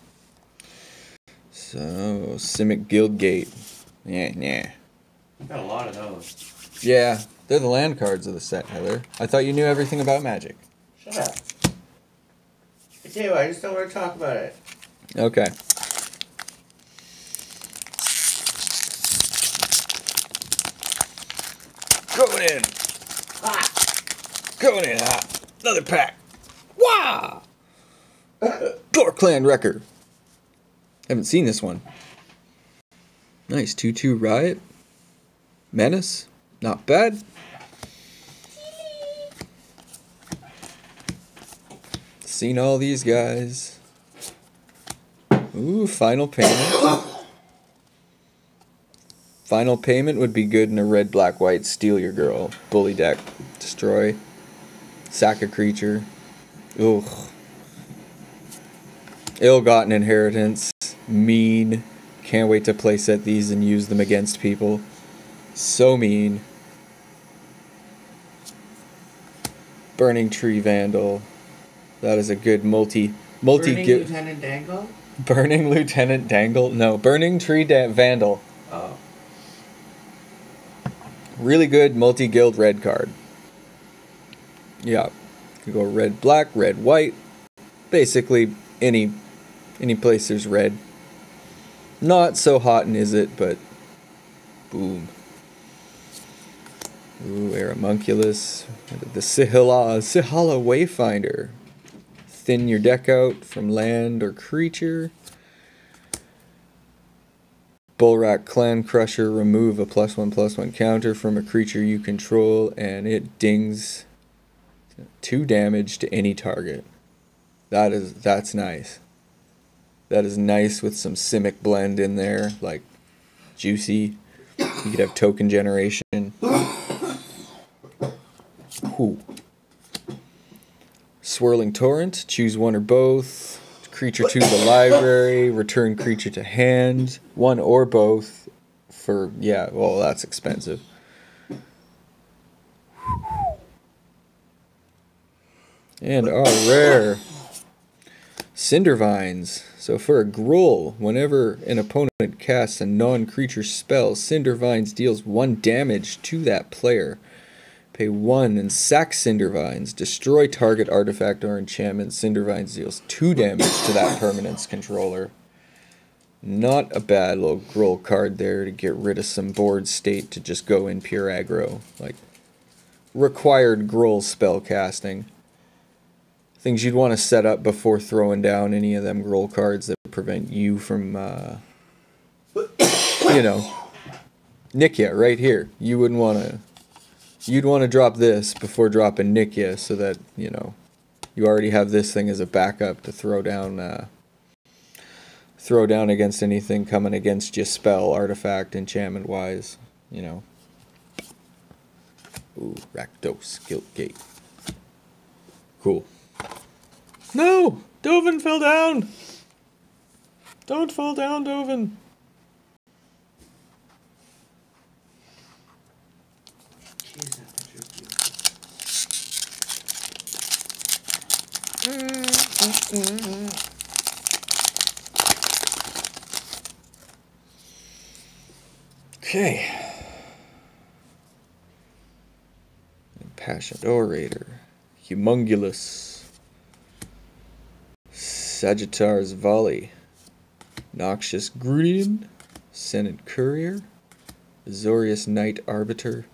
So, Simic Guildgate. Yeah. Got a lot of those. Yeah, they're the land cards of the set, Heather. I thought you knew everything about Magic. Shut up. I do, I just don't want to talk about it. Okay. Going in. Going in hot. Another pack. Wow! Door Clan Wrecker. Haven't seen this one. Nice. 2/2 Riot. Menace. Not bad. Seen all these guys. Ooh, Final Payment. Final Payment would be good in a red, black, white, steal your girl. Bully deck. Destroy. Sack a creature. Ugh. Ill-gotten inheritance. Mean. Can't wait to playset these and use them against people. So mean. Burning Tree Vandal. That is a good Burning Lieutenant Dangle? Burning Lieutenant Dangle? No, Burning Tree Vandal. Oh. Really good multi-guild red card. Yeah. You go red, black, red, white. Basically, any place there's red. Not so hot and is it, but boom. Ooh, Aramunculus. The Sihala Wayfinder. Thin your deck out from land or creature. Bullrack Clan Crusher, remove a +1/+1 counter from a creature you control, and it dings 2 damage to any target. That's nice. That is nice with some Simic blend in there, like juicy. You could have token generation. Ooh. Swirling Torrent, choose 1 or both. Creature to the library, return creature to hand. 1 or both for, yeah, well, that's expensive. And our rare Cindervines. So for a Gruul, whenever an opponent casts a non-creature spell, Cindervines deals 1 damage to that player. Pay 1 and sack Cindervines. Destroy target artifact or enchantment. Cindervines deals 2 damage to that permanent's controller. Not a bad little Gruul card there to get rid of some board state to just go in pure aggro. Like, required Gruul spell casting. things you'd want to set up before throwing down any of them roll cards that prevent you from, you know, Nikia right here. You wouldn't want to. You'd want to drop this before dropping Nikia, so that you know you already have this thing as a backup to throw down. Throw down against anything coming against you, spell, artifact, enchantment wise. You know. Ooh, Rakdos, Guilt Gate. Cool. No! Dovin fell down! Don't fall down, Dovin! Jeez, that picture's beautiful. Okay. Impassioned Orator. Humongulous. Sagittar's Volley. Noxious Grudian. Senate Courier. Azorius Knight Arbiter.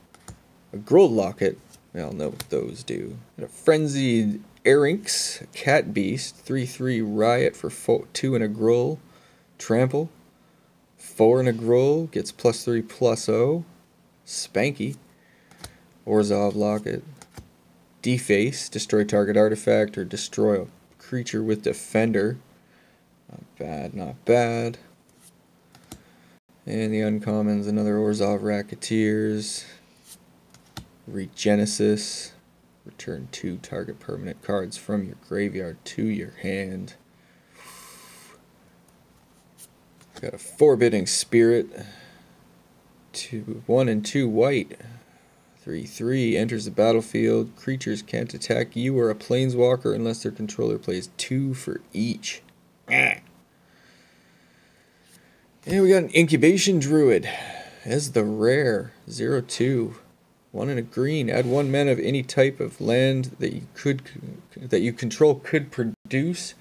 A Grold Locket. We all know what those do. And a Frenzied Erinx. A Cat Beast. 3/3 Riot for 2 and a Groll. Trample. 4 and a Groll. Gets +3/+0. Spanky. Orzhov Locket. Deface. Destroy target artifact or destroy a creature with Defender. Not bad, not bad. And the uncommons, another Orzhov Racketeers. Regenesis. Return 2 target permanent cards from your graveyard to your hand. Got a Forbidding Spirit. 1 and 2 white. 3/3 enters the battlefield. Creatures can't attack you or a planeswalker unless their controller plays 2 for each. And we got an Incubation Druid as the rare 0/2. 1 and a green. Add 1 mana of any type of land that you control could produce.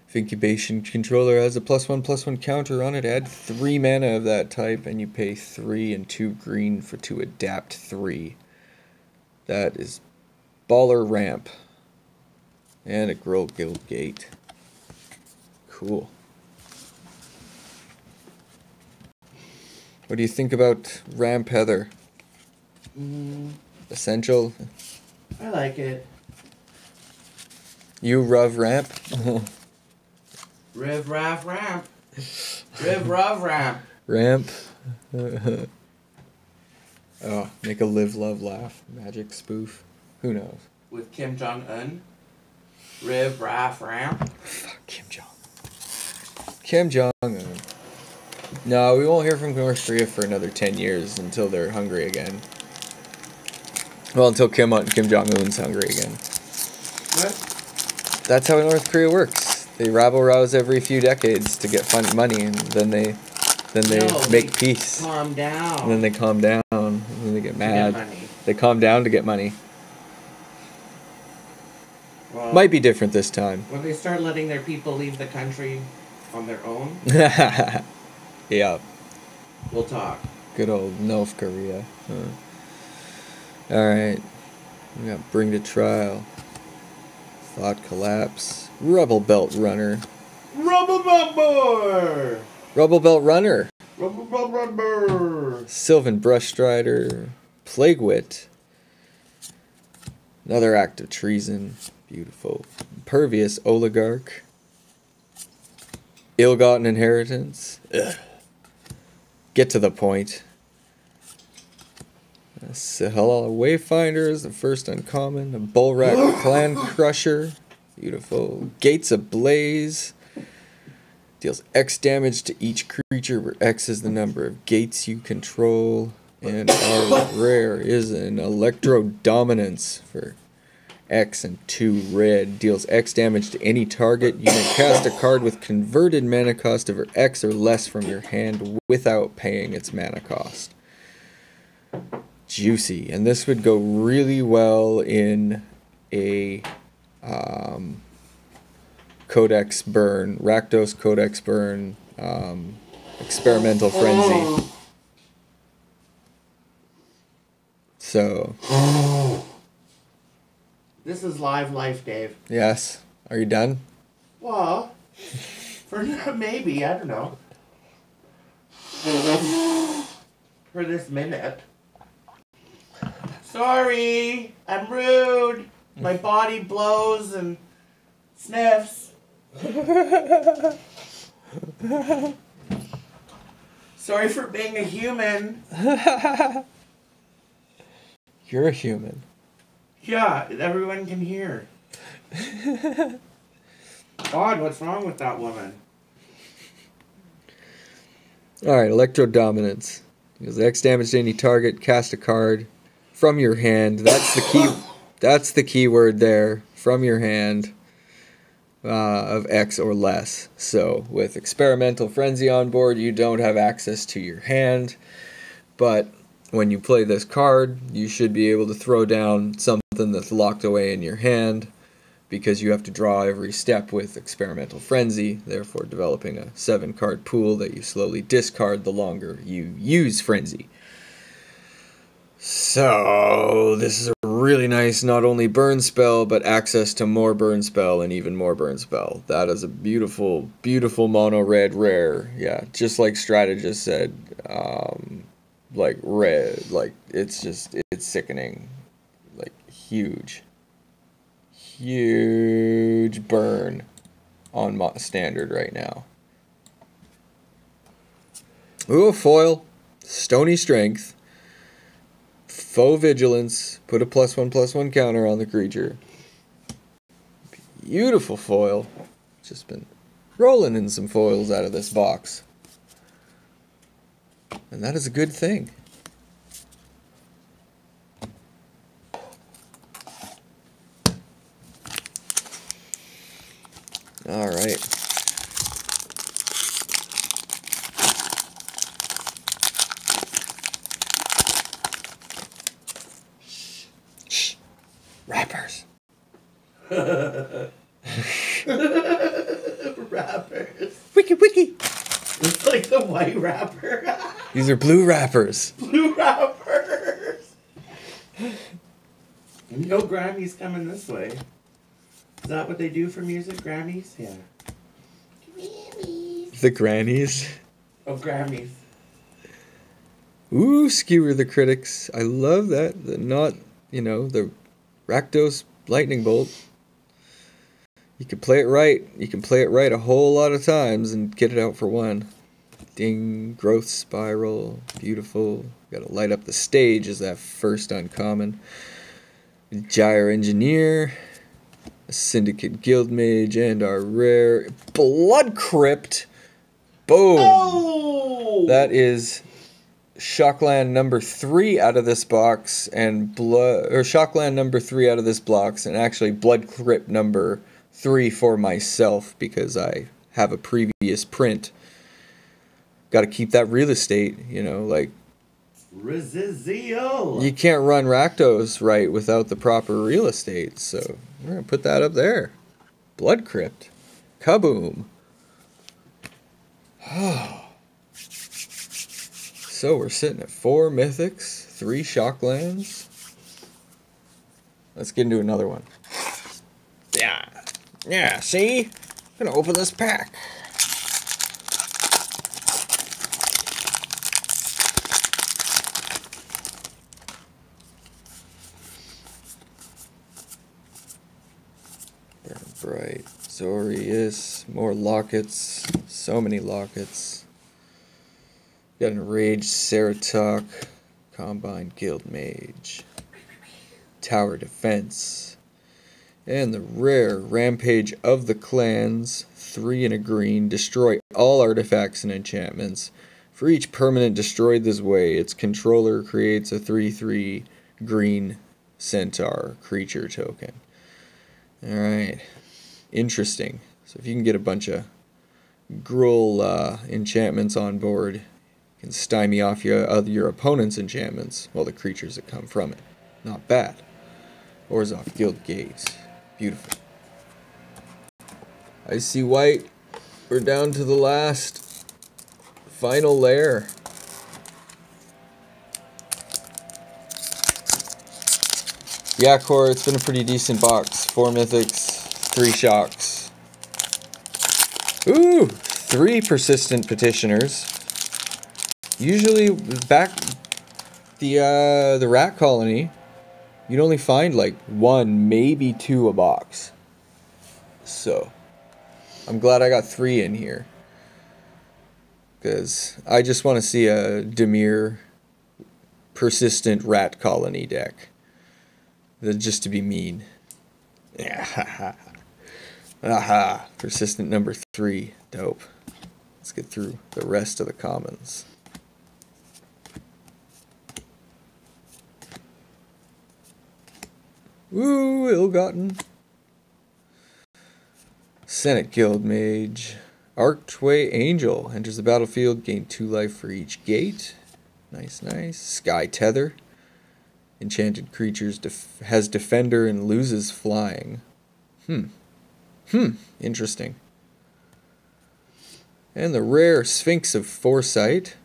If Incubation Controller has a +1/+1 counter on it, add 3 mana of that type, and you pay 3 and 2 green to adapt 3. That is Baller Ramp. And a Grow Guild Gate. Cool. What do you think about Ramp, Heather? Essential? I like it. You Ruv Ramp? Riv Rav Ramp. Riv Rav Ramp. Ramp. Oh, make a Live, Love, Laugh magic spoof. Who knows? With Kim Jong-un. Riv Rav Ramp. Fuck Kim Jong. Kim Jong-un. No, we won't hear from North Korea for another 10 years until they're hungry again. Well, until Kim Jong-un's hungry again. What? That's how North Korea works. They rabble-rouse every few decades to get fun money, and then they make peace. Calm down. And then they calm down, and then they get mad. To get money. They calm down to get money. Well, Might be different this time. when they start letting their people leave the country on their own, Yeah. we'll talk. Good old North Korea. Alright. We got Bring to Trial. Thought Collapse. Rubble Belt Runner. Rubble Bumper! Rubble Belt Runner. Rubble Bumper! Sylvan Brush Strider. Plague Wit. Another Act of Treason. Beautiful. Impervious Oligarch. Ill-Gotten Inheritance. Ugh. Get to the point. Hello, Wayfinder is the first uncommon. A Bullrat Clan Crusher. Beautiful. Gates Ablaze. Deals X damage to each creature, where X is the number of gates you control. And our rare is an Electro Dominance for X and 2 red. Deals X damage to any target. You may cast a card with converted mana cost over X or less from your hand without paying its mana cost. Juicy. And this would go really well in a Codex Burn, Rakdos Codex Burn, Experimental Frenzy. So This This is live life, Dave. Yes. Are you done? Well, for maybe, I don't know. For this minute. Sorry, I'm rude. My body blows and sniffs. Sorry for being a human. You're a human. Yeah, everyone can hear. God, what's wrong with that woman? Alright, Electro Dominance. Deals X damage to any target, cast a card from your hand. That's the key. That's the key word there. From your hand. Of X or less. So with Experimental Frenzy on board, you don't have access to your hand, but when you play this card, you should be able to throw down something that's locked away in your hand, because you have to draw every step with Experimental Frenzy, therefore developing a 7-card pool that you slowly discard the longer you use Frenzy. So, this is a really nice not only burn spell, but access to more burn spell and even more burn spell. That is a beautiful, beautiful mono red rare. Yeah, just like Strategist said, like red, like it's sickening. Like huge burn on standard right now. Ooh, foil, Stony Strength. Faux Vigilance, put a +1/+1 counter on the creature. Beautiful foil. Just been rolling in some foils out of this box. And that is a good thing. Alright. Rappers. Rappers. Wiki wiki. It's like the white rapper. These are blue rappers. Blue rappers. No Grammys coming this way. Is that what they do for music? Grammys? Yeah. Grammys. The grannies. Oh, Grammys. Ooh, skewer the critics. I love that. The not, the Rakdos Lightning Bolt. You can play it right. You can play it right a whole lot of times and get it out for one. Ding, Growth Spiral, beautiful. Gotta light up the stage as that first uncommon. Gyre Engineer, a Syndicate Guildmage, and our rare Blood Crypt. Boom! Oh! That is Shockland number 3 out of this box, and Shockland number 3 out of this box, and actually Blood Crypt number 3 for myself because I have a previous print. Got to keep that real estate, like Residual. you can't run Rakdos right without the proper real estate. So we're gonna put that up there. Blood Crypt, kaboom. So we're sitting at 4 mythics, 3 Shocklands. Let's get into another one. Yeah, see? I'm gonna open this pack. Burn Bright, Zorius, more lockets, so many lockets. Got an Enraged Ceratok, Combine Guildmage, Tower Defense, and the rare Rampage of the Clans, 3 and a green, destroy all artifacts and enchantments. For each permanent destroyed this way, its controller creates a 3/3 green centaur creature token. Alright, interesting. So if you can get a bunch of Gruul enchantments on board, you can stymie off your opponent's enchantments, well, the creatures that come from it. Not bad. Orzhov Guild Gaze. Beautiful. Icy White. We're down to the last final layer. Yeah, Core, it's been a pretty decent box. 4 mythics, 3 shocks. Ooh, 3 persistent petitioners. Usually, back the rat colony, you'd only find like 1, maybe 2 a box. So, I'm glad I got 3 in here. Because I just want to see a Dimir persistent rat colony deck. Just to be mean. Yeah, aha. Persistent number 3. Dope. Let's get through the rest of the commons. Woo, ill-gotten. Senate Guild Mage. Archway Angel. Enters the battlefield. Gain 2 life for each gate. Nice, nice. Sky Tether. Enchanted creatures has defender and loses flying. Interesting. And the rare Sphinx of Foresight.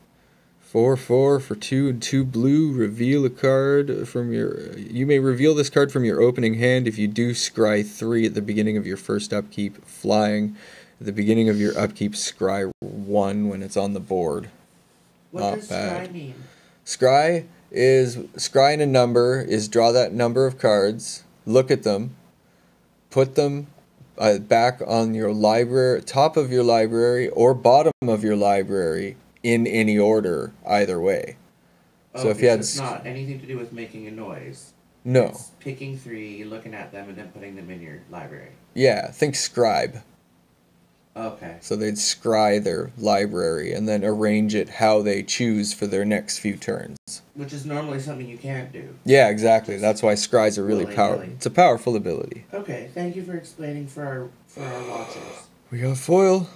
4/4 for 2 and 2 blue. Reveal a card from your... You may reveal this card from your opening hand. If you do, scry 3 at the beginning of your first upkeep. Flying. At the beginning of your upkeep, scry 1 when it's on the board. What does scry mean? Scry is... Scrying a number is draw that number of cards, look at them, put them back on your library, top of your library, or bottom of your library, in any order, either way. Okay, so if you had... it's not anything to do with making a noise. No. It's picking 3, looking at them, and then putting them in your library. Yeah, think scribe. Okay. So they'd scry their library and then arrange it how they choose for their next few turns. Which is normally something you can't do. Yeah, exactly. That's why scries are really powerful. Willy-nilly. It's a powerful ability. Okay, thank you for explaining for our watchers. We got a foil.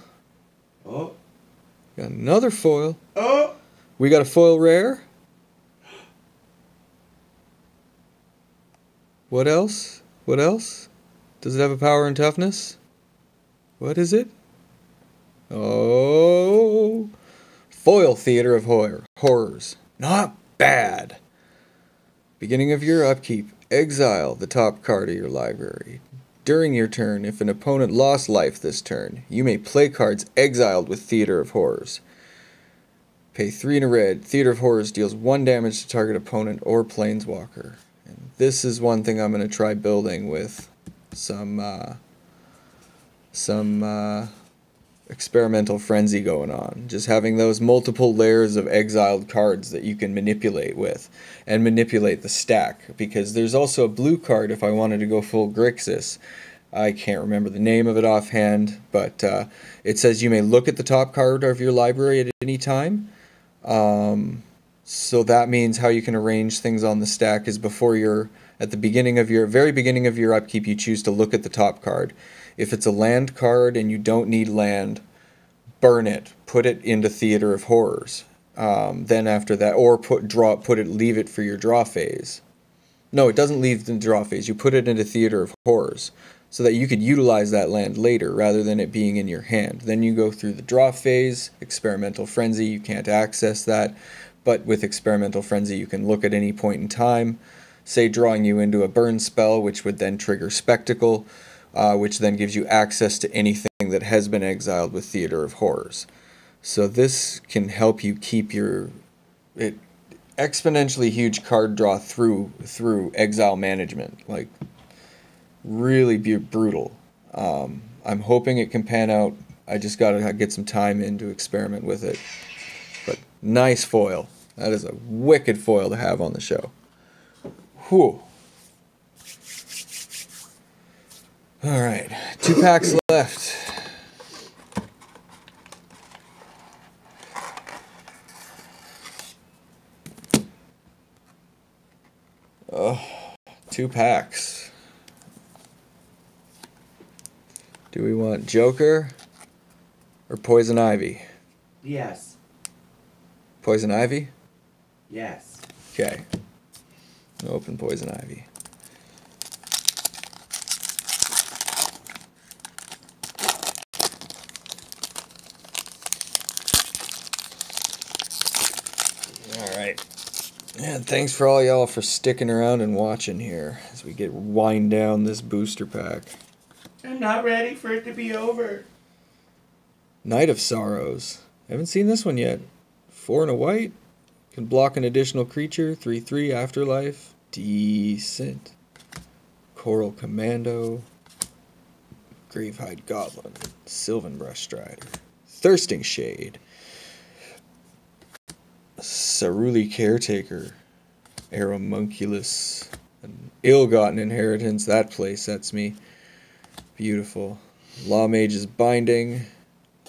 Oh. Got another foil. Oh! We got a foil rare. What else? What else? Does it have a power and toughness? What is it? Oh, foil Theater of Horrors. Not bad. Beginning of your upkeep, exile the top card of your library. During your turn, if an opponent lost life this turn, you may play cards exiled with Theater of Horrors. Pay 3 in a red. Theater of Horrors deals 1 damage to target opponent or planeswalker. And this is one thing I'm going to try building with some experimental frenzy going on. Just having those multiple layers of exiled cards that you can manipulate with and manipulate the stack, because there's also a blue card if I wanted to go full Grixis. I can't remember the name of it offhand, but it says you may look at the top card of your library at any time. So that means how you can arrange things on the stack is before you're at the very beginning of your upkeep, you choose to look at the top card. If it's a land card and you don't need land, burn it. Put it into Theater of Horrors. Then after that, or leave it for your draw phase. No, it doesn't leave the draw phase. You put it into Theater of Horrors so that you could utilize that land later rather than it being in your hand. Then you go through the draw phase, Experimental Frenzy, you can't access that. But with Experimental Frenzy, you can look at any point in time, say drawing you into a burn spell, which would then trigger Spectacle, which then gives you access to anything that has been exiled with Theater of Horrors. So this can help you keep your exponentially huge card draw through exile management. Like, really brutal. I'm hoping it can pan out. I just got to get some time in to experiment with it. But nice foil. That is a wicked foil to have on the show. Whew. All right, 2 packs left. Oh, 2 packs. Do we want Joker or Poison Ivy? Yes. Poison Ivy? Yes. Okay. Open Poison Ivy. Alright. And thanks for all y'all for sticking around and watching here as we we get wind down this booster pack. I'm not ready for it to be over. Knight of Sorrows. Haven't seen this one yet. 4 and a white. Can block an additional creature. 3/3 Afterlife. Decent. Coral Commando. Gravehide Goblin. Sylvan Brush Strider. Thirsting Shade. Ceruli Caretaker. Aeromunculus. An ill-gotten inheritance. That play sets me. Beautiful. Law Mage's Binding.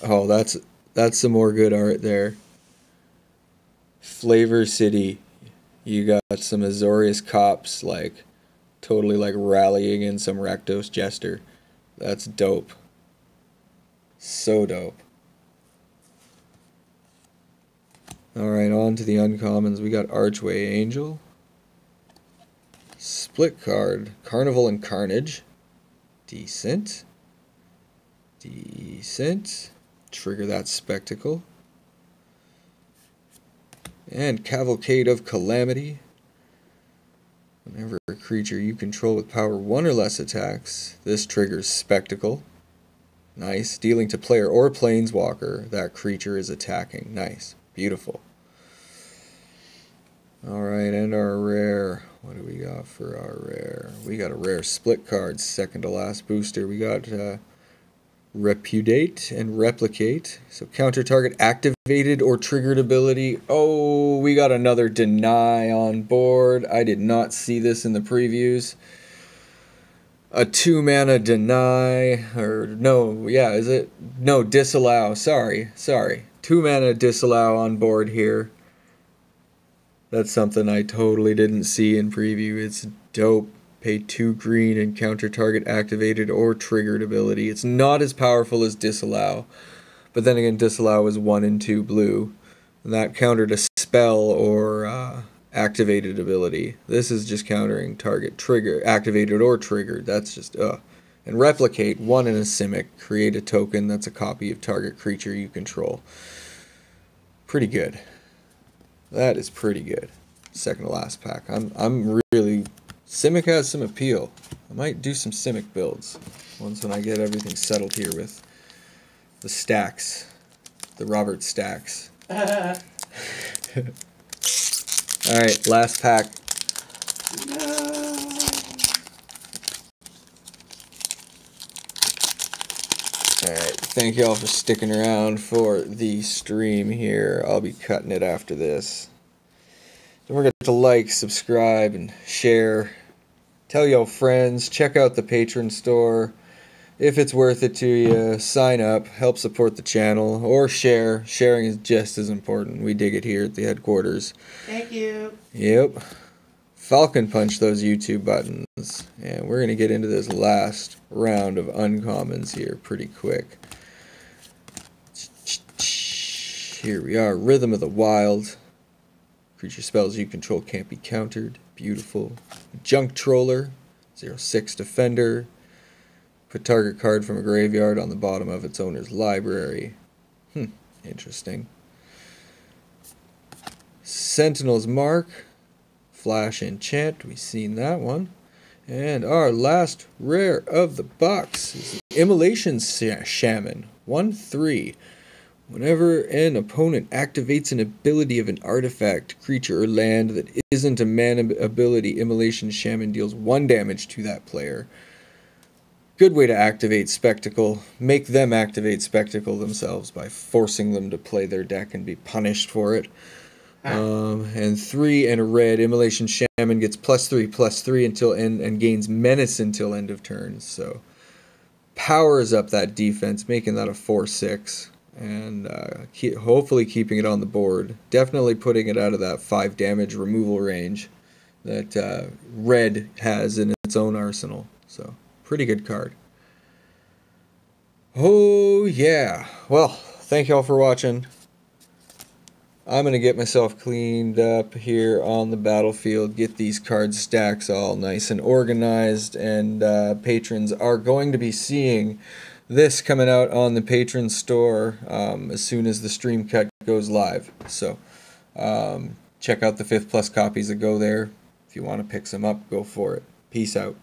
Oh, that's some more good art there. Flavor City. You got some Azorius Cops, like, totally, like, rallying in some Rakdos Jester. That's dope. So dope. Alright, on to the uncommons. We got Archway Angel. Split card. Carnival and Carnage. Decent. Decent. Trigger that Spectacle. And Cavalcade of Calamity. Whenever a creature you control with power 1 or less attacks, this triggers Spectacle. Nice. Dealing to player or planeswalker that creature is attacking. Nice. Beautiful. Alright, and our rare. What do we got for our rare? We got a rare split card, second to last booster. We got Repudiate and Replicate. So counter target activated or triggered ability. Oh, we got another Deny on board. I did not see this in the previews. A 2-mana Deny, or no, yeah, is it? No, Disallow, sorry. 2-mana Disallow on board here. That's something I totally didn't see in preview. It's dope. Pay 2 green and counter target activated or triggered ability. It's not as powerful as Disallow, but then again, Disallow is 1 and 2 blue, and that countered a spell or activated ability. This is just countering target trigger, activated or triggered. That's just And Replicate, 1 in a Simic. Create a token that's a copy of target creature you control. Pretty good. That is pretty good. Second to last pack. I'm really. Simic has some appeal. I might do some Simic builds once when I get everything settled here with the stacks, the Robert stacks. Alright, last pack. No. Alright, thank you all for sticking around for the stream here. I'll be cutting it after this. Don't forget to like, subscribe, and share. Tell your friends. Check out the Patreon store. If it's worth it to you, sign up. Help support the channel. Or share. Sharing is just as important. We dig it here at the headquarters. Thank you. Yep. Falcon punch those YouTube buttons. And we're going to get into this last round of uncommons here pretty quick. Here we are. Rhythm of the Wild. Creature spells you control can't be countered. Beautiful. Junk Troller. 0/6 Defender. Put target card from a graveyard on the bottom of its owner's library. Interesting. Sentinel's Mark. Flash Enchant. We've seen that one. And our last rare of the box is the Immolation Shaman. 1/3. Whenever an opponent activates an ability of an artifact, creature, or land that isn't a mana ability, Immolation Shaman deals 1 damage to that player. Good way to activate Spectacle. Make them activate Spectacle themselves by forcing them to play their deck and be punished for it. And 3 and a red, Immolation Shaman gets +3/+3 until end and gains Menace until end of turn. So powers up that defense, making that a 4/6. And hopefully keeping it on the board. Definitely putting it out of that 5 damage removal range that red has in its own arsenal. So, pretty good card. Oh, yeah. Well, thank you all for watching. I'm going to get myself cleaned up here on the battlefield, get these card stacks all nice and organized, and patrons are going to be seeing this coming out on the Patreon store as soon as the stream cut goes live. So check out the 5th+ copies that go there. If you want to pick some up, go for it. Peace out.